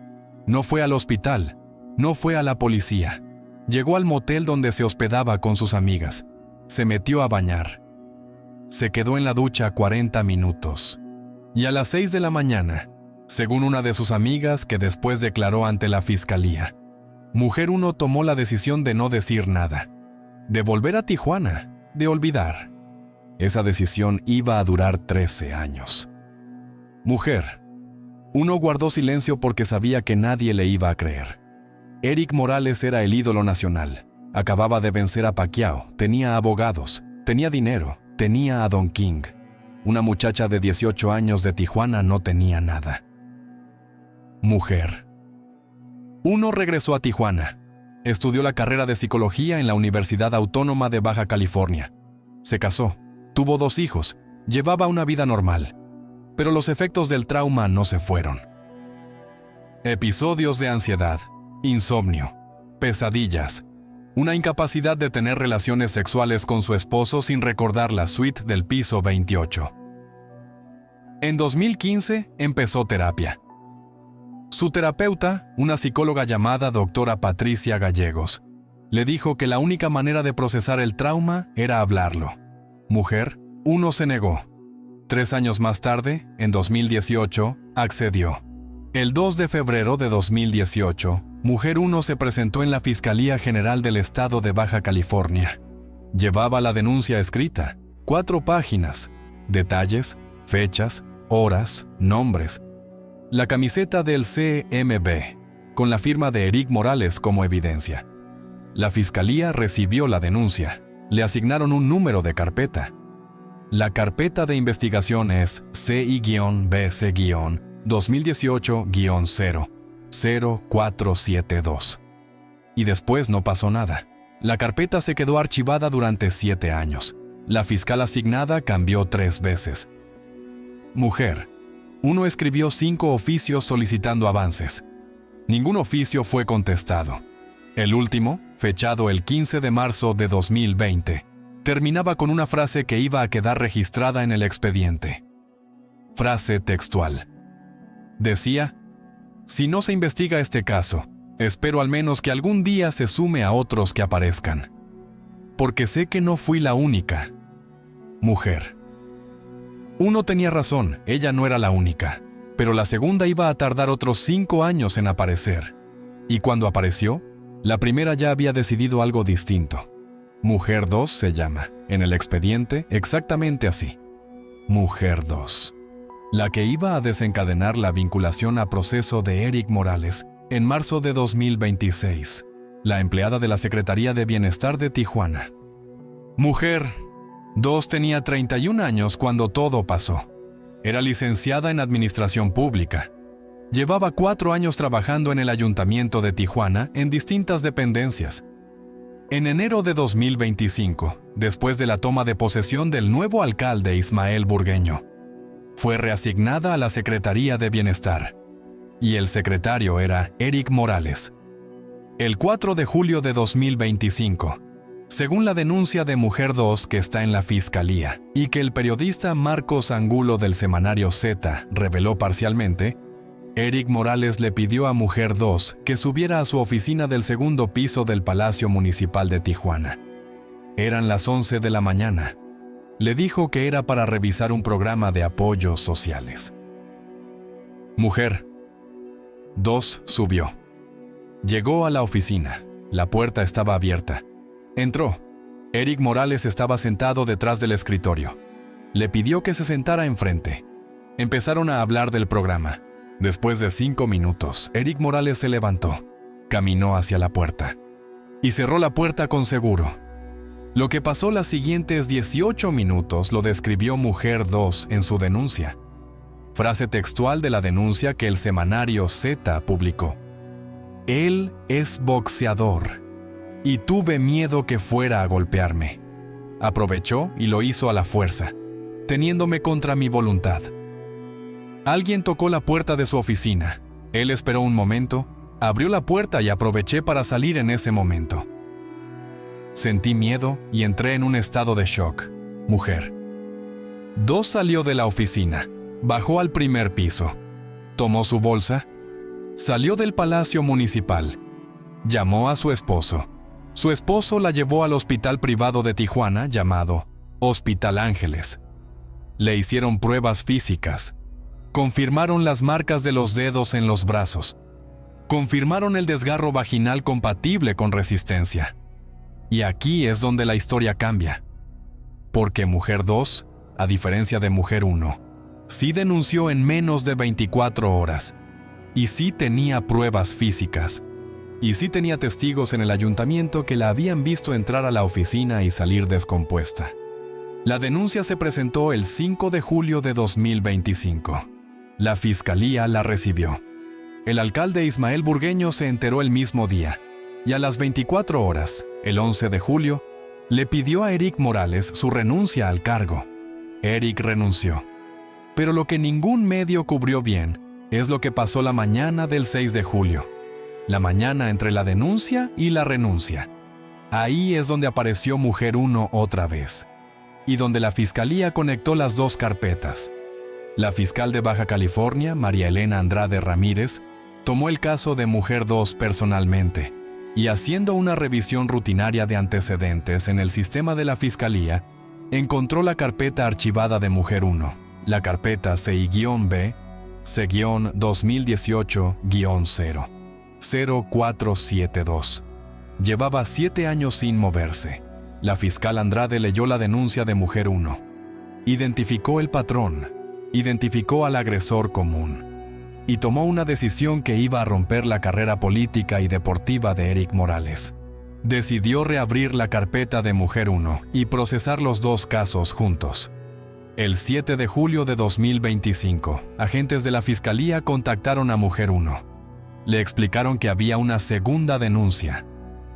no fue al hospital, no fue a la policía, llegó al motel donde se hospedaba con sus amigas, se metió a bañar, se quedó en la ducha 40 minutos y a las 6 de la mañana, según una de sus amigas que después declaró ante la fiscalía, mujer 1 tomó la decisión de no decir nada, de volver a Tijuana, de olvidar. Esa decisión iba a durar 13 años. Mujer 1 guardó silencio porque sabía que nadie le iba a creer. Eric Morales era el ídolo nacional. Acababa de vencer a Pacquiao, tenía abogados, tenía dinero, tenía a Don King. Una muchacha de 18 años de Tijuana no tenía nada. Mujer 1 regresó a Tijuana. Estudió la carrera de psicología en la Universidad Autónoma de Baja California. Se casó. Tuvo 2 hijos, llevaba una vida normal, pero los efectos del trauma no se fueron. Episodios de ansiedad, insomnio, pesadillas, una incapacidad de tener relaciones sexuales con su esposo sin recordar la suite del piso 28. En 2015 empezó terapia. Su terapeuta, una psicóloga llamada doctora Patricia Gallegos, le dijo que la única manera de procesar el trauma era hablarlo. Mujer 1 se negó. 3 años más tarde, en 2018, accedió. El 2 de febrero de 2018, Mujer 1 se presentó en la Fiscalía General del Estado de Baja California. Llevaba la denuncia escrita, 4 páginas, detalles, fechas, horas, nombres. La camiseta del CMB, con la firma de Eric Morales como evidencia. La Fiscalía recibió la denuncia. Le asignaron un número de carpeta. La carpeta de investigación es CI-BC-2018-00472. Y después no pasó nada. La carpeta se quedó archivada durante 7 años. La fiscal asignada cambió 3 veces. Mujer 1 escribió 5 oficios solicitando avances. Ningún oficio fue contestado. El último, fechado el 15 de marzo de 2020, terminaba con una frase que iba a quedar registrada en el expediente. Frase textual. Decía: si no se investiga este caso, espero al menos que algún día se sume a otros que aparezcan. Porque sé que no fui la única. Mujer 1 tenía razón, ella no era la única, pero la segunda iba a tardar otros 5 años en aparecer. Y cuando apareció, la primera ya había decidido algo distinto. Mujer 2 se llama, en el expediente, exactamente así. Mujer 2. La que iba a desencadenar la vinculación a proceso de Eric Morales en marzo de 2026, la empleada de la Secretaría de Bienestar de Tijuana. Mujer 2 tenía 31 años cuando todo pasó. Era licenciada en Administración Pública. Llevaba 4 años trabajando en el Ayuntamiento de Tijuana en distintas dependencias. En enero de 2025, después de la toma de posesión del nuevo alcalde Ismael Burgueño, fue reasignada a la Secretaría de Bienestar. Y el secretario era Eric Morales. El 4 de julio de 2025, según la denuncia de Mujer 2 que está en la Fiscalía y que el periodista Marcos Angulo del semanario Z reveló parcialmente, Eric Morales le pidió a Mujer 2 que subiera a su oficina del segundo piso del Palacio Municipal de Tijuana. Eran las 11 de la mañana. Le dijo que era para revisar un programa de apoyos sociales. Mujer 2 subió. Llegó a la oficina. La puerta estaba abierta. Entró. Eric Morales estaba sentado detrás del escritorio. Le pidió que se sentara enfrente. Empezaron a hablar del programa. Después de 5 minutos, Eric Morales se levantó, caminó hacia la puerta y cerró la puerta con seguro. Lo que pasó los siguientes 18 minutos lo describió Mujer 2 en su denuncia. Frase textual de la denuncia que el semanario Z publicó. Él es boxeador y tuve miedo que fuera a golpearme. Aprovechó y lo hizo a la fuerza, teniéndome contra mi voluntad. Alguien tocó la puerta de su oficina. Él esperó un momento, abrió la puerta y aproveché para salir en ese momento. Sentí miedo y entré en un estado de shock. Mujer 2 salió de la oficina, bajó al primer piso, tomó su bolsa, salió del Palacio Municipal, llamó a su esposo. Su esposo la llevó al hospital privado de Tijuana llamado Hospital Ángeles. Le hicieron pruebas físicas. Confirmaron las marcas de los dedos en los brazos. Confirmaron el desgarro vaginal compatible con resistencia. Y aquí es donde la historia cambia. Porque Mujer 2, a diferencia de Mujer 1, sí denunció en menos de 24 horas. Y sí tenía pruebas físicas. Y sí tenía testigos en el ayuntamiento que la habían visto entrar a la oficina y salir descompuesta. La denuncia se presentó el 5 de julio de 2025. La Fiscalía la recibió. El alcalde Ismael Burgueño se enteró el mismo día, y a las 24 horas, el 11 de julio, le pidió a Eric Morales su renuncia al cargo. Eric renunció. Pero lo que ningún medio cubrió bien es lo que pasó la mañana del 6 de julio. La mañana entre la denuncia y la renuncia. Ahí es donde apareció Mujer 1 otra vez, y donde la Fiscalía conectó las 2 carpetas. La fiscal de Baja California, María Elena Andrade Ramírez, tomó el caso de Mujer 2 personalmente y, haciendo una revisión rutinaria de antecedentes en el sistema de la Fiscalía, encontró la carpeta archivada de Mujer 1, la carpeta CI-B, C-2018-0, 0472. Llevaba 7 años sin moverse. La fiscal Andrade leyó la denuncia de Mujer 1. Identificó el patrón, identificó al agresor común y tomó una decisión que iba a romper la carrera política y deportiva de Eric Morales. Decidió reabrir la carpeta de Mujer 1 y procesar los dos casos juntos. El 7 de julio de 2025, agentes de la Fiscalía contactaron a Mujer 1. Le explicaron que había una segunda denuncia.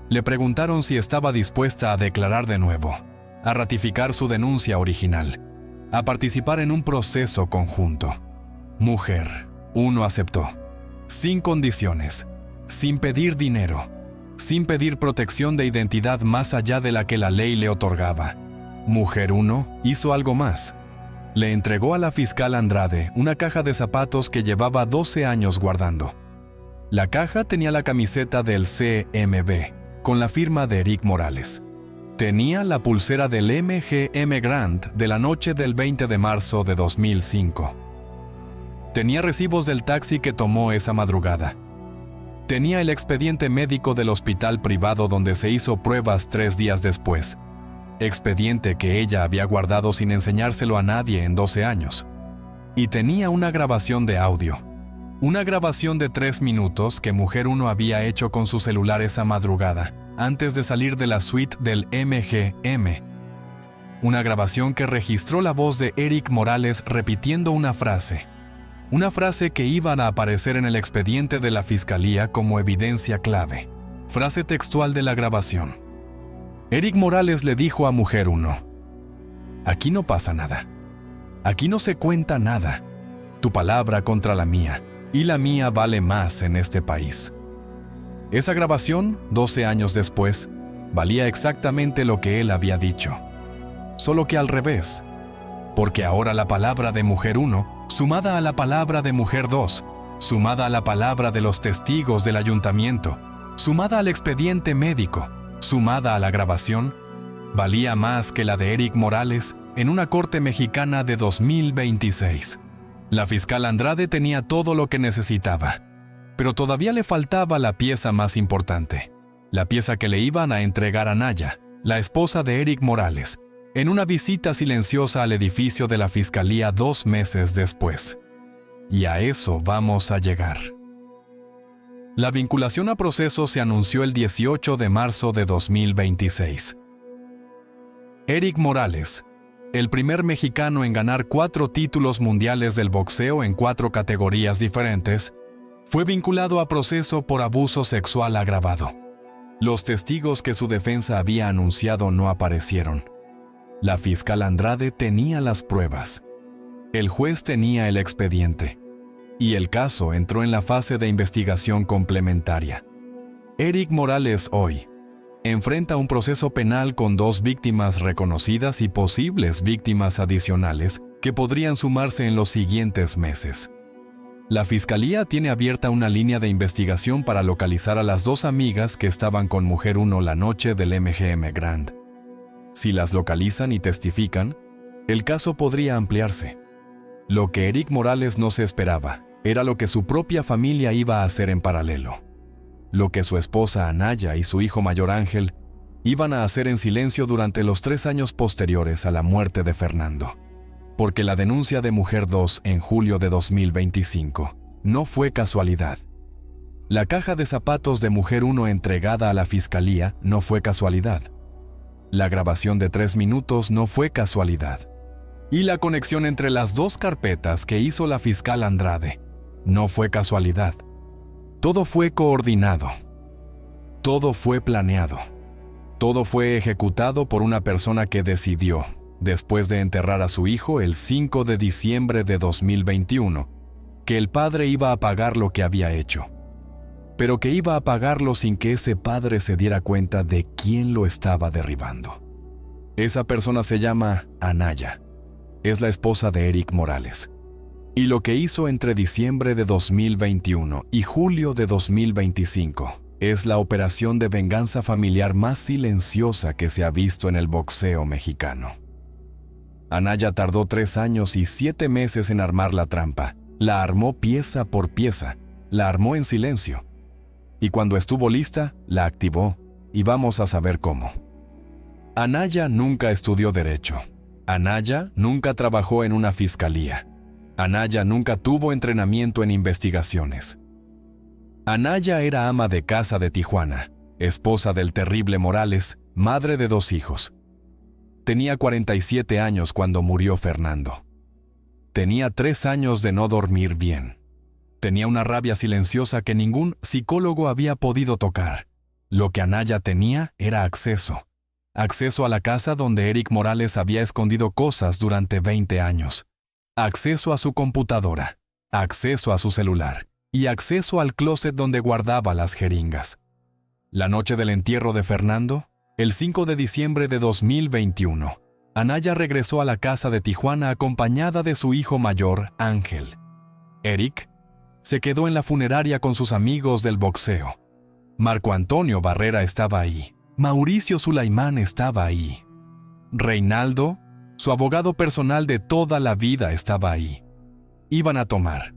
Le preguntaron si estaba dispuesta a declarar de nuevo, a ratificar su denuncia original, a participar en un proceso conjunto. Mujer 1 aceptó, sin condiciones, sin pedir dinero, sin pedir protección de identidad más allá de la que la ley le otorgaba. Mujer 1 hizo algo más. Le entregó a la fiscal Andrade una caja de zapatos que llevaba 12 años guardando. La caja tenía la camiseta del CMB, con la firma de Eric Morales. Tenía la pulsera del MGM Grand de la noche del 20 de marzo de 2005. Tenía recibos del taxi que tomó esa madrugada. Tenía el expediente médico del hospital privado donde se hizo pruebas 3 días después. Expediente que ella había guardado sin enseñárselo a nadie en 12 años. Y tenía una grabación de audio. Una grabación de 3 minutos que Mujer 1 había hecho con su celular esa madrugada, antes de salir de la suite del MGM. Una grabación que registró la voz de Eric Morales repitiendo una frase que iba a aparecer en el expediente de la Fiscalía como evidencia clave. Frase textual de la grabación. Eric Morales le dijo a Mujer 1, «Aquí no pasa nada. Aquí no se cuenta nada. Tu palabra contra la mía, y la mía vale más en este país». Esa grabación, 12 años después, valía exactamente lo que él había dicho. Solo que al revés. Porque ahora la palabra de Mujer 1, sumada a la palabra de Mujer 2, sumada a la palabra de los testigos del ayuntamiento, sumada al expediente médico, sumada a la grabación, valía más que la de Eric Morales en una corte mexicana de 2026. La fiscal Andrade tenía todo lo que necesitaba, pero todavía le faltaba la pieza más importante, la pieza que le iban a entregar a Naya, la esposa de Eric Morales, en una visita silenciosa al edificio de la Fiscalía 2 meses después. Y a eso vamos a llegar. La vinculación a proceso se anunció el 18 de marzo de 2026. Eric Morales, el primer mexicano en ganar 4 títulos mundiales del boxeo en 4 categorías diferentes, fue vinculado a proceso por abuso sexual agravado. Los testigos que su defensa había anunciado no aparecieron. La fiscal Andrade tenía las pruebas. El juez tenía el expediente. Y el caso entró en la fase de investigación complementaria. Eric Morales hoy enfrenta un proceso penal con 2 víctimas reconocidas y posibles víctimas adicionales que podrían sumarse en los siguientes meses. La Fiscalía tiene abierta una línea de investigación para localizar a las 2 amigas que estaban con Mujer 1 la noche del MGM Grand. Si las localizan y testifican, el caso podría ampliarse. Lo que Eric Morales no se esperaba era lo que su propia familia iba a hacer en paralelo. Lo que su esposa Anaya y su hijo mayor Ángel iban a hacer en silencio durante los 3 años posteriores a la muerte de Fernando. Porque la denuncia de Mujer 2 en julio de 2025 no fue casualidad. La caja de zapatos de Mujer 1 entregada a la Fiscalía no fue casualidad. La grabación de 3 minutos no fue casualidad. Y la conexión entre las 2 carpetas que hizo la fiscal Andrade no fue casualidad. Todo fue coordinado. Todo fue planeado. Todo fue ejecutado por una persona que decidió, después de enterrar a su hijo el 5 de diciembre de 2021, que el padre iba a pagar lo que había hecho, pero que iba a pagarlo sin que ese padre se diera cuenta de quién lo estaba derribando. Esa persona se llama Anaya. Es la esposa de Eric Morales. Y lo que hizo entre diciembre de 2021 y julio de 2025 es la operación de venganza familiar más silenciosa que se ha visto en el boxeo mexicano. Anaya tardó 3 años y 7 meses en armar la trampa. La armó pieza por pieza, la armó en silencio. Y cuando estuvo lista, la activó, y vamos a saber cómo. Anaya nunca estudió Derecho. Anaya nunca trabajó en una fiscalía. Anaya nunca tuvo entrenamiento en investigaciones. Anaya era ama de casa de Tijuana, esposa del terrible Morales, madre de 2 hijos. Tenía 47 años cuando murió Fernando. Tenía 3 años de no dormir bien. Tenía una rabia silenciosa que ningún psicólogo había podido tocar. Lo que Anaya tenía era acceso. Acceso a la casa donde Eric Morales había escondido cosas durante 20 años. Acceso a su computadora. Acceso a su celular. Y acceso al closet donde guardaba las jeringas. La noche del entierro de Fernando, el 5 de diciembre de 2021, Anaya regresó a la casa de Tijuana acompañada de su hijo mayor, Ángel. Eric se quedó en la funeraria con sus amigos del boxeo. Marco Antonio Barrera estaba ahí. Mauricio Sulaimán estaba ahí. Reinaldo, su abogado personal de toda la vida, estaba ahí. Iban a tomar.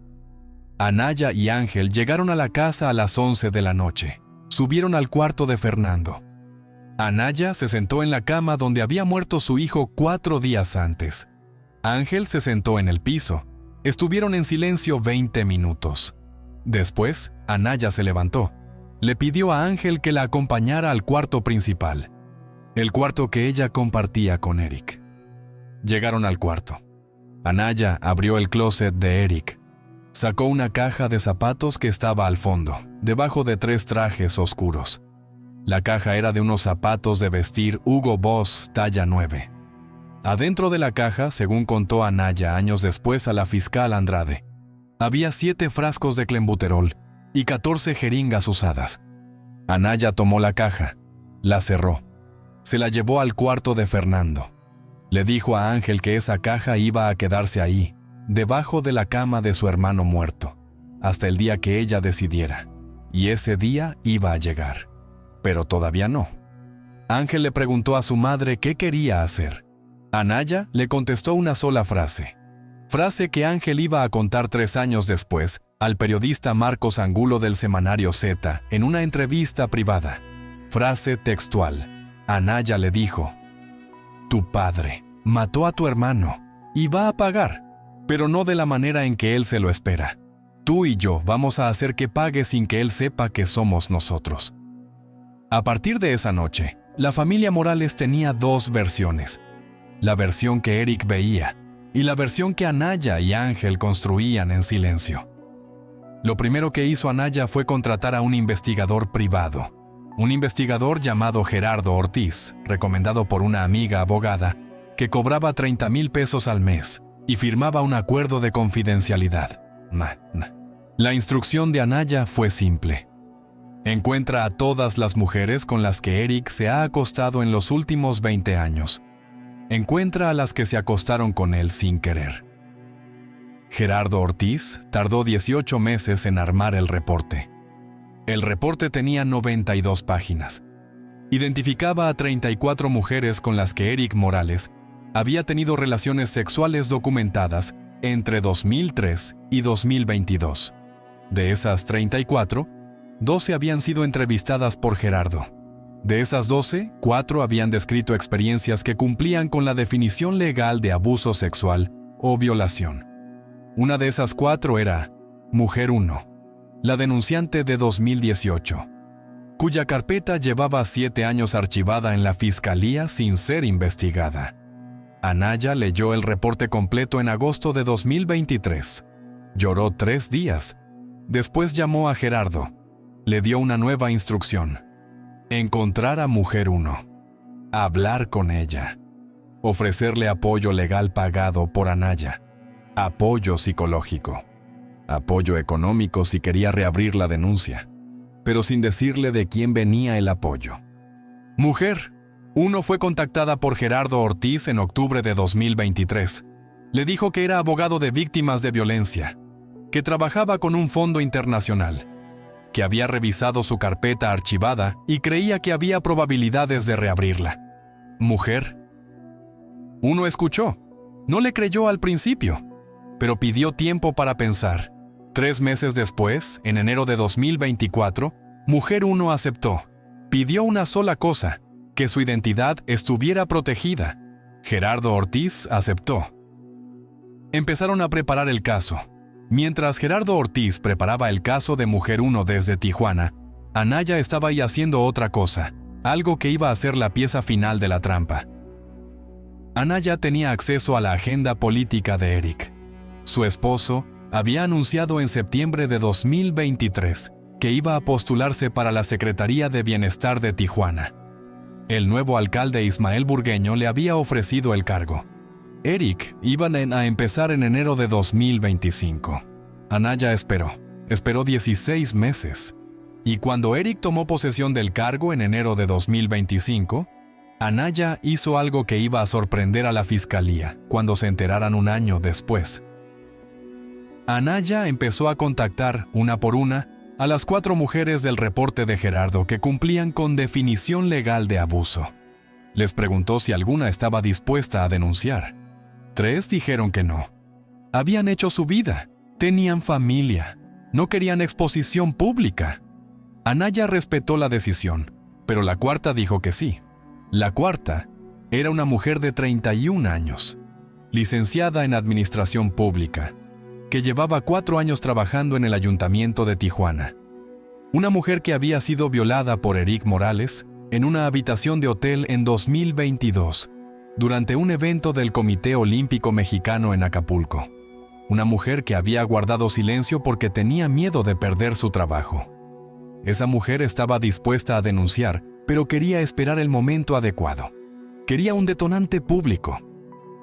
Anaya y Ángel llegaron a la casa a las 11 de la noche. Subieron al cuarto de Fernando. Anaya se sentó en la cama donde había muerto su hijo 4 días antes. Ángel se sentó en el piso. Estuvieron en silencio 20 minutos. Después, Anaya se levantó. Le pidió a Ángel que la acompañara al cuarto principal, el cuarto que ella compartía con Eric. Llegaron al cuarto. Anaya abrió el closet de Eric. Sacó una caja de zapatos que estaba al fondo, debajo de 3 trajes oscuros. La caja era de unos zapatos de vestir Hugo Boss talla 9. Adentro de la caja, según contó Anaya años después a la fiscal Andrade, había 7 frascos de clenbuterol y 14 jeringas usadas. Anaya tomó la caja, la cerró, se la llevó al cuarto de Fernando. Le dijo a Ángel que esa caja iba a quedarse ahí, debajo de la cama de su hermano muerto, hasta el día que ella decidiera. Y ese día iba a llegar. Pero todavía no. Ángel le preguntó a su madre qué quería hacer. Anaya le contestó una sola frase. Frase que Ángel iba a contar 3 años después al periodista Marcos Angulo del semanario Z en una entrevista privada. Frase textual. Anaya le dijo: «Tu padre mató a tu hermano y va a pagar, pero no de la manera en que él se lo espera. Tú y yo vamos a hacer que pague sin que él sepa que somos nosotros». A partir de esa noche, la familia Morales tenía 2 versiones. La versión que Eric veía y la versión que Anaya y Ángel construían en silencio. Lo primero que hizo Anaya fue contratar a un investigador privado. Un investigador llamado Gerardo Ortiz, recomendado por una amiga abogada, que cobraba 30,000 pesos al mes y firmaba un acuerdo de confidencialidad. La instrucción de Anaya fue simple. Encuentra a todas las mujeres con las que Eric se ha acostado en los últimos 20 años. Encuentra a las que se acostaron con él sin querer. Gerardo Ortiz tardó 18 meses en armar el reporte. El reporte tenía 92 páginas. Identificaba a 34 mujeres con las que Eric Morales había tenido relaciones sexuales documentadas entre 2003 y 2022. De esas 34, 12 habían sido entrevistadas por Gerardo. De esas 12, 4 habían descrito experiencias que cumplían con la definición legal de abuso sexual o violación. Una de esas 4 era Mujer 1, la denunciante de 2018, cuya carpeta llevaba 7 años archivada en la fiscalía sin ser investigada. Anaya leyó el reporte completo en agosto de 2023. Lloró 3 días. Después llamó a Gerardo. Le dio una nueva instrucción. Encontrar a Mujer 1. Hablar con ella. Ofrecerle apoyo legal pagado por Anaya. Apoyo psicológico. Apoyo económico si quería reabrir la denuncia, pero sin decirle de quién venía el apoyo. Mujer 1 fue contactada por Gerardo Ortiz en octubre de 2023. Le dijo que era abogado de víctimas de violencia, que trabajaba con un fondo internacional, que había revisado su carpeta archivada y creía que había probabilidades de reabrirla. ¿Mujer? Uno escuchó. No le creyó al principio, pero pidió tiempo para pensar. 3 meses después, en enero de 2024, Mujer 1 aceptó. Pidió una sola cosa, que su identidad estuviera protegida. Gerardo Ortiz aceptó. Empezaron a preparar el caso. Mientras Gerardo Ortiz preparaba el caso de Mujer 1 desde Tijuana, Anaya estaba ahí haciendo otra cosa, algo que iba a ser la pieza final de la trampa. Anaya tenía acceso a la agenda política de Eric. Su esposo había anunciado en septiembre de 2023 que iba a postularse para la Secretaría de Bienestar de Tijuana. El nuevo alcalde Ismael Burgueño le había ofrecido el cargo. Eric iba a empezar en enero de 2025. Anaya esperó 16 meses. Y cuando Eric tomó posesión del cargo en enero de 2025, Anaya hizo algo que iba a sorprender a la fiscalía cuando se enteraran un año después. Anaya empezó a contactar, una por una, a las 4 mujeres del reporte de Gerardo que cumplían con definición legal de abuso. Les preguntó si alguna estaba dispuesta a denunciar. 3 dijeron que no. Habían hecho su vida, tenían familia, no querían exposición pública. Anaya respetó la decisión, pero la 4ª dijo que sí. La 4ª era una mujer de 31 años, licenciada en Administración Pública, que llevaba 4 años trabajando en el Ayuntamiento de Tijuana. Una mujer que había sido violada por Eric Morales en una habitación de hotel en 2022, durante un evento del Comité Olímpico Mexicano en Acapulco. Una mujer que había guardado silencio porque tenía miedo de perder su trabajo. Esa mujer estaba dispuesta a denunciar, pero quería esperar el momento adecuado. Quería un detonante público,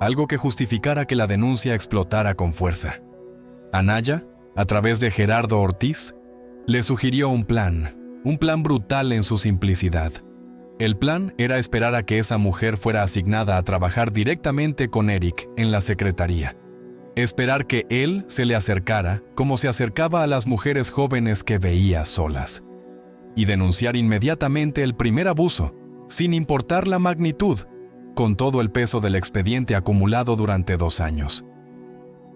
algo que justificara que la denuncia explotara con fuerza. Anaya, a través de Gerardo Ortiz, le sugirió un plan brutal en su simplicidad. El plan era esperar a que esa mujer fuera asignada a trabajar directamente con Eric en la secretaría. Esperar que él se le acercara como se acercaba a las mujeres jóvenes que veía solas. Y denunciar inmediatamente el primer abuso, sin importar la magnitud, con todo el peso del expediente acumulado durante 2 años.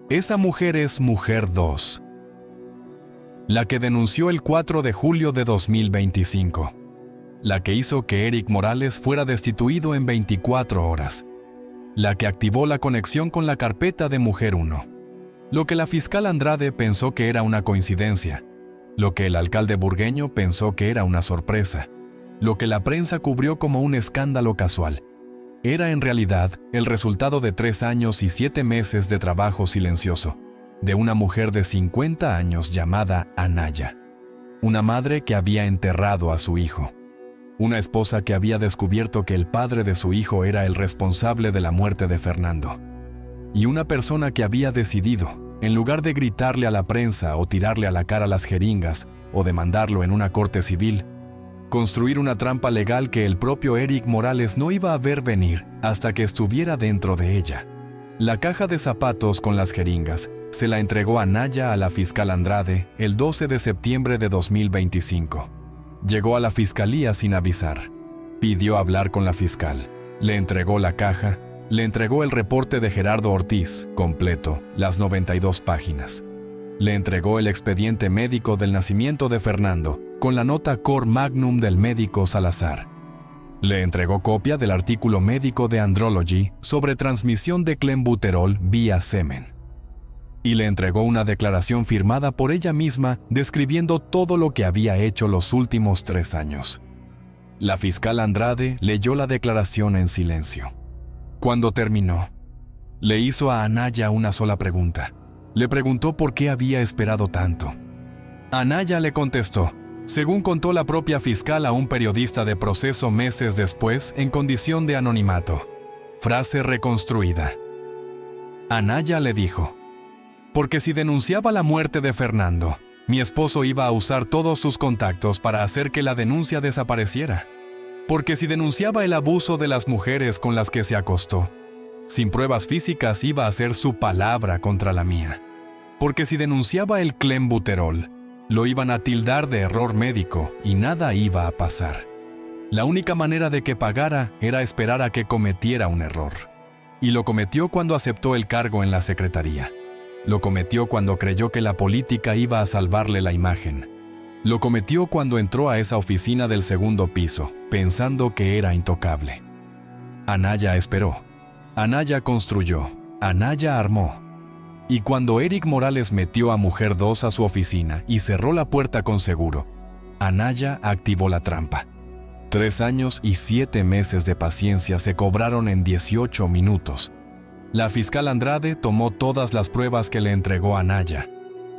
Esa mujer es Mujer 2, la que denunció el 4 de julio de 2025, la que hizo que Eric Morales fuera destituido en 24 horas, la que activó la conexión con la carpeta de Mujer 1. Lo que la fiscal Andrade pensó que era una coincidencia, lo que el alcalde Burgueño pensó que era una sorpresa, lo que la prensa cubrió como un escándalo casual, era en realidad el resultado de 3 años y 7 meses de trabajo silencioso, de una mujer de 50 años llamada Anaya, una madre que había enterrado a su hijo, una esposa que había descubierto que el padre de su hijo era el responsable de la muerte de Fernando, y una persona que había decidido, en lugar de gritarle a la prensa o tirarle a la cara las jeringas o demandarlo en una corte civil, construir una trampa legal que el propio Eric Morales no iba a ver venir hasta que estuviera dentro de ella. La caja de zapatos con las jeringas se la entregó Anaya a la fiscal Andrade el 12 de septiembre de 2025. Llegó a la fiscalía sin avisar. Pidió hablar con la fiscal. Le entregó la caja. Le entregó el reporte de Gerardo Ortiz, completo, las 92 páginas. Le entregó el expediente médico del nacimiento de Fernando, con la nota Cor Magnum del médico Salazar. Le entregó copia del artículo médico de Andrology sobre transmisión de clenbuterol vía semen. Y le entregó una declaración firmada por ella misma describiendo todo lo que había hecho los últimos 3 años. La fiscal Andrade leyó la declaración en silencio. Cuando terminó, le hizo a Anaya una sola pregunta. Le preguntó por qué había esperado tanto. Anaya le contestó, según contó la propia fiscal a un periodista de Proceso meses después en condición de anonimato. Frase reconstruida. Anaya le dijo, porque si denunciaba la muerte de Fernando, mi esposo iba a usar todos sus contactos para hacer que la denuncia desapareciera. Porque si denunciaba el abuso de las mujeres con las que se acostó, Sin pruebas físicas iba a ser su palabra contra la mía. Porque si denunciaba el clenbuterol, lo iban a tildar de error médico y nada iba a pasar. La única manera de que pagara era esperar a que cometiera un error. Y lo cometió cuando aceptó el cargo en la secretaría. Lo cometió cuando creyó que la política iba a salvarle la imagen. Lo cometió cuando entró a esa oficina del segundo piso, pensando que era intocable. Anaya esperó. Anaya construyó. Anaya armó. Y cuando Eric Morales metió a Mujer 2 a su oficina y cerró la puerta con seguro, Anaya activó la trampa. 3 años y 7 meses de paciencia se cobraron en 18 minutos. La fiscal Andrade tomó todas las pruebas que le entregó Anaya,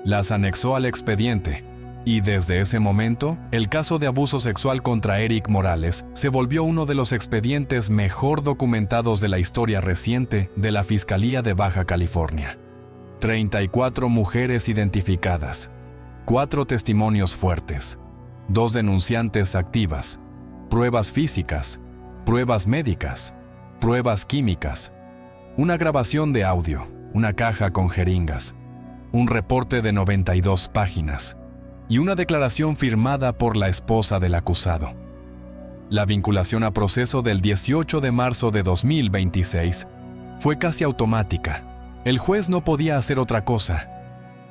las anexó al expediente, y desde ese momento, el caso de abuso sexual contra Eric Morales se volvió uno de los expedientes mejor documentados de la historia reciente de la Fiscalía de Baja California. 34 mujeres identificadas, 4 testimonios fuertes, 2 denunciantes activas, pruebas físicas, pruebas médicas, pruebas químicas, una grabación de audio, una caja con jeringas, un reporte de 92 páginas y una declaración firmada por la esposa del acusado. La vinculación a proceso del 18 de marzo de 2026 fue casi automática. El juez no podía hacer otra cosa.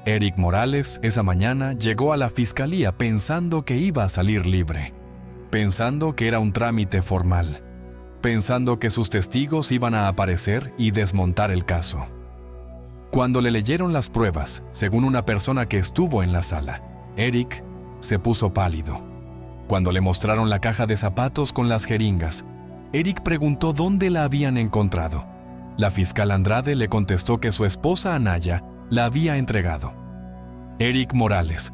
Eric Morales esa mañana llegó a la fiscalía pensando que iba a salir libre, pensando que era un trámite formal, pensando que sus testigos iban a aparecer y desmontar el caso. Cuando le leyeron las pruebas, según una persona que estuvo en la sala, Eric se puso pálido. Cuando le mostraron la caja de zapatos con las jeringas, Eric preguntó dónde la habían encontrado. La fiscal Andrade le contestó que su esposa Anaya la había entregado. Eric Morales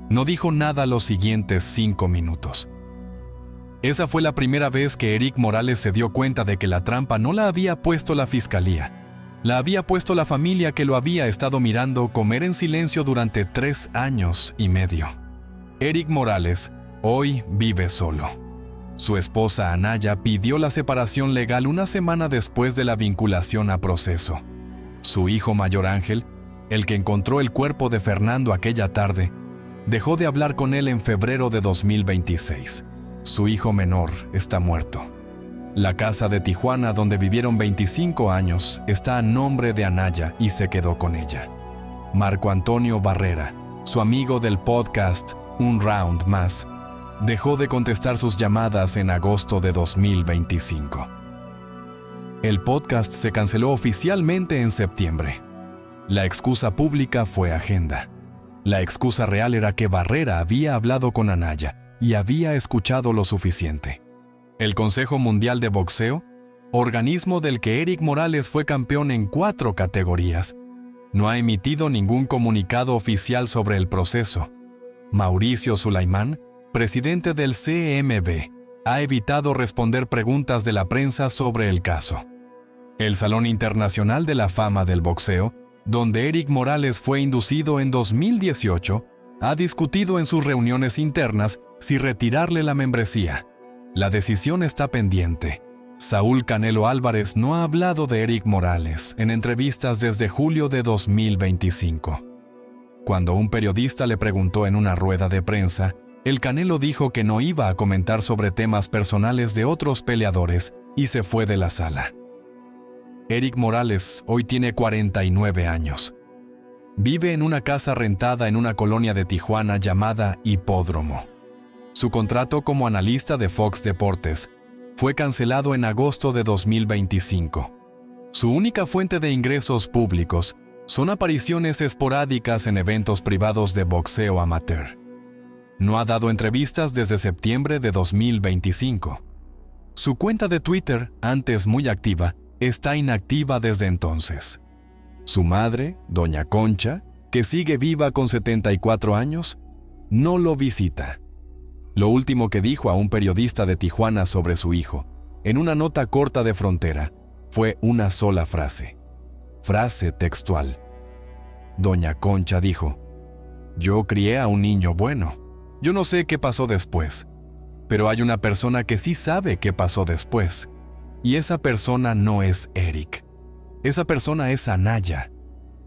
no dijo nada los siguientes 5 minutos. Esa fue la primera vez que Eric Morales se dio cuenta de que la trampa no la había puesto la fiscalía. La había puesto la familia que lo había estado mirando comer en silencio durante 3 años y medio. Eric Morales hoy vive solo. Su esposa Anaya pidió la separación legal una semana después de la vinculación a proceso. Su hijo mayor Ángel, el que encontró el cuerpo de Fernando aquella tarde, dejó de hablar con él en febrero de 2026. Su hijo menor está muerto. La casa de Tijuana, donde vivieron 25 años, está a nombre de Anaya y se quedó con ella. Marco Antonio Barrera, su amigo del podcast Un Round Más, dejó de contestar sus llamadas en agosto de 2025. El podcast se canceló oficialmente en septiembre. La excusa pública fue agenda. La excusa real era que Barrera había hablado con Anaya y había escuchado lo suficiente. El Consejo Mundial de Boxeo, organismo del que Eric Morales fue campeón en 4 categorías, no ha emitido ningún comunicado oficial sobre el proceso. Mauricio Sulaimán, presidente del CMB, ha evitado responder preguntas de la prensa sobre el caso. El Salón Internacional de la Fama del Boxeo, donde Eric Morales fue inducido en 2018, ha discutido en sus reuniones internas si retirarle la membresía. La decisión está pendiente. Saúl Canelo Álvarez no ha hablado de Eric Morales en entrevistas desde julio de 2025. Cuando un periodista le preguntó en una rueda de prensa, el Canelo dijo que no iba a comentar sobre temas personales de otros peleadores y se fue de la sala. Eric Morales hoy tiene 49 años. Vive en una casa rentada en una colonia de Tijuana llamada Hipódromo. Su contrato como analista de Fox Deportes fue cancelado en agosto de 2025. Su única fuente de ingresos públicos son apariciones esporádicas en eventos privados de boxeo amateur. No ha dado entrevistas desde septiembre de 2025. Su cuenta de Twitter, antes muy activa, está inactiva desde entonces. Su madre, doña Concha, que sigue viva con 74 años, no lo visita. Lo último que dijo a un periodista de Tijuana sobre su hijo, en una nota corta de Frontera, fue una sola frase. Frase textual. Doña Concha dijo: "Yo crié a un niño bueno. Yo no sé qué pasó después, pero hay una persona que sí sabe qué pasó después, y esa persona no es Eric". Esa persona es Anaya.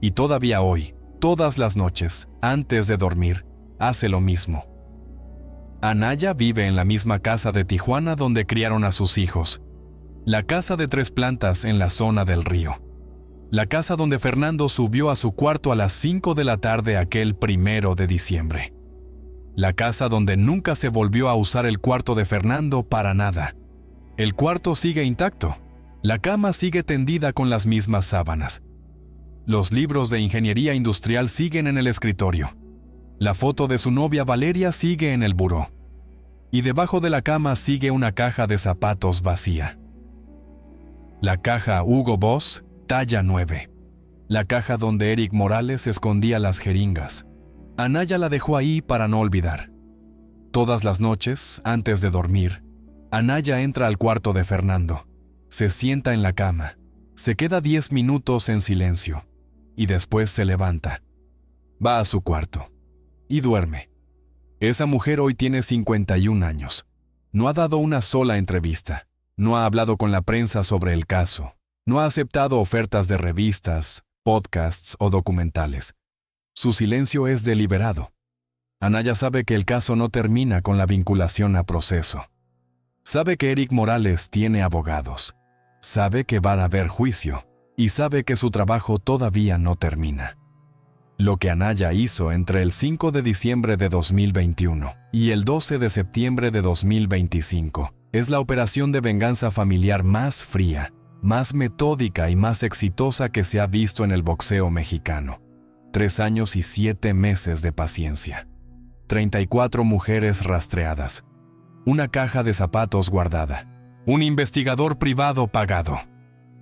Y todavía hoy, todas las noches, antes de dormir, hace lo mismo. Anaya vive en la misma casa de Tijuana donde criaron a sus hijos. La casa de 3 plantas en la zona del río. La casa donde Fernando subió a su cuarto a las 5 de la tarde aquel 1 de diciembre. La casa donde nunca se volvió a usar el cuarto de Fernando para nada. El cuarto sigue intacto. La cama sigue tendida con las mismas sábanas. Los libros de ingeniería industrial siguen en el escritorio. La foto de su novia Valeria sigue en el buró. Y debajo de la cama sigue una caja de zapatos vacía. La caja Hugo Boss, talla 9. La caja donde Eric Morales escondía las jeringas. Anaya la dejó ahí para no olvidar. Todas las noches, antes de dormir, Anaya entra al cuarto de Fernando. Se sienta en la cama. Se queda 10 minutos en silencio. Y después se levanta. Va a su cuarto. Y duerme. Esa mujer hoy tiene 51 años. No ha dado una sola entrevista. No ha hablado con la prensa sobre el caso. No ha aceptado ofertas de revistas, podcasts o documentales. Su silencio es deliberado. Anaya sabe que el caso no termina con la vinculación a proceso. Sabe que Eric Morales tiene abogados. Sabe que va a haber juicio. Y sabe que su trabajo todavía no termina. Lo que Anaya hizo entre el 5 de diciembre de 2021 y el 12 de septiembre de 2025 es la operación de venganza familiar más fría, más metódica y más exitosa que se ha visto en el boxeo mexicano. 3 años y 7 meses de paciencia. 34 mujeres rastreadas. Una caja de zapatos guardada. Un investigador privado pagado.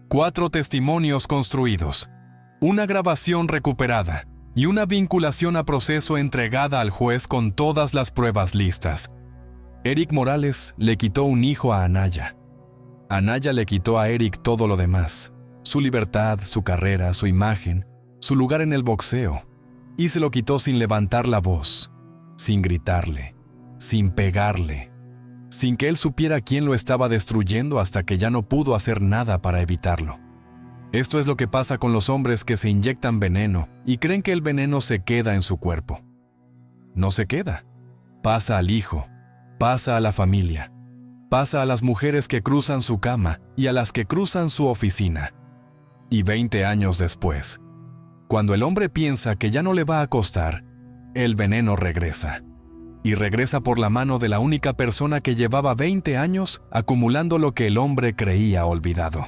4 testimonios construidos. Una grabación recuperada. Y una vinculación a proceso entregada al juez con todas las pruebas listas. Eric Morales le quitó un hijo a Anaya. Anaya le quitó a Eric todo lo demás. Su libertad, su carrera, su imagen, su lugar en el boxeo. Y se lo quitó sin levantar la voz, sin gritarle, sin pegarle, sin que él supiera quién lo estaba destruyendo hasta que ya no pudo hacer nada para evitarlo. Esto es lo que pasa con los hombres que se inyectan veneno y creen que el veneno se queda en su cuerpo. No se queda. Pasa al hijo, pasa a la familia, pasa a las mujeres que cruzan su cama y a las que cruzan su oficina. Y 20 años después, cuando el hombre piensa que ya no le va a costar, el veneno regresa. Y regresa por la mano de la única persona que llevaba 20 años acumulando lo que el hombre creía olvidado.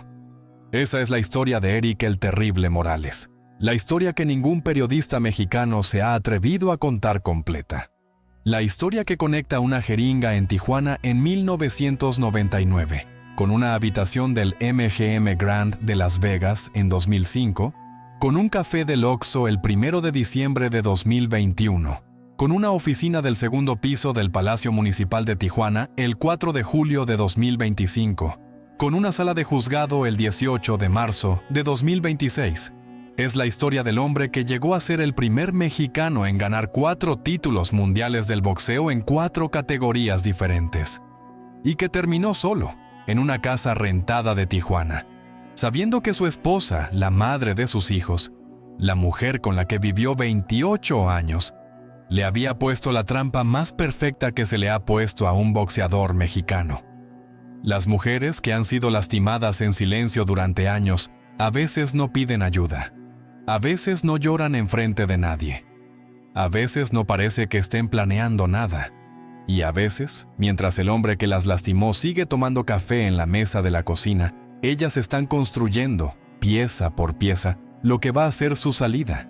Esa es la historia de Eric el Terrible Morales. La historia que ningún periodista mexicano se ha atrevido a contar completa. La historia que conecta una jeringa en Tijuana en 1999, con una habitación del MGM Grand de Las Vegas en 2005, con un café del Oxxo el 1 de diciembre de 2021, con una oficina del segundo piso del Palacio Municipal de Tijuana el 4 de julio de 2025, con una sala de juzgado el 18 de marzo de 2026. Es la historia del hombre que llegó a ser el primer mexicano en ganar 4 títulos mundiales del boxeo en 4 categorías diferentes. Y que terminó solo, en una casa rentada de Tijuana, sabiendo que su esposa, la madre de sus hijos, la mujer con la que vivió 28 años, le había puesto la trampa más perfecta que se le ha puesto a un boxeador mexicano. Las mujeres que han sido lastimadas en silencio durante años a veces no piden ayuda. A veces no lloran enfrente de nadie. A veces no parece que estén planeando nada. Y a veces, mientras el hombre que las lastimó sigue tomando café en la mesa de la cocina, ellas están construyendo, pieza por pieza, lo que va a ser su salida.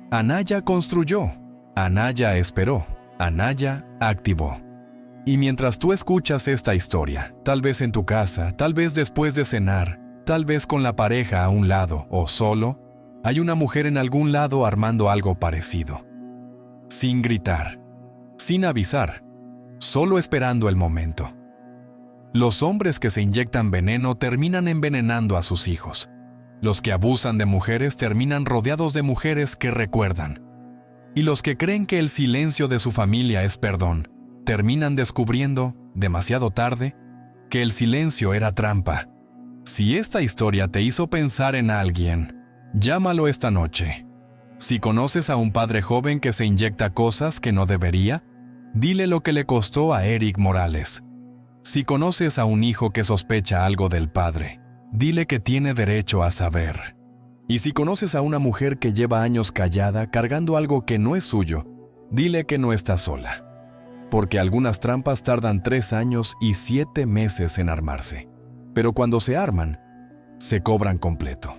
Anaya construyó. Anaya esperó. Anaya activó. Y mientras tú escuchas esta historia, tal vez en tu casa, tal vez después de cenar, tal vez con la pareja a un lado o solo, hay una mujer en algún lado armando algo parecido. Sin gritar, sin avisar, solo esperando el momento. Los hombres que se inyectan veneno terminan envenenando a sus hijos. Los que abusan de mujeres terminan rodeados de mujeres que recuerdan. Y los que creen que el silencio de su familia es perdón, terminan descubriendo, demasiado tarde, que el silencio era trampa, Si esta historia te hizo pensar en alguien, llámalo esta noche. Si conoces a un padre joven que se inyecta cosas que no debería, dile lo que le costó a Eric Morales. Si conoces a un hijo que sospecha algo del padre, dile que tiene derecho a saber. Y si conoces a una mujer que lleva años callada cargando algo que no es suyo, dile que no está sola. Porque algunas trampas tardan 3 años y 7 meses en armarse. Pero cuando se arman, se cobran completo.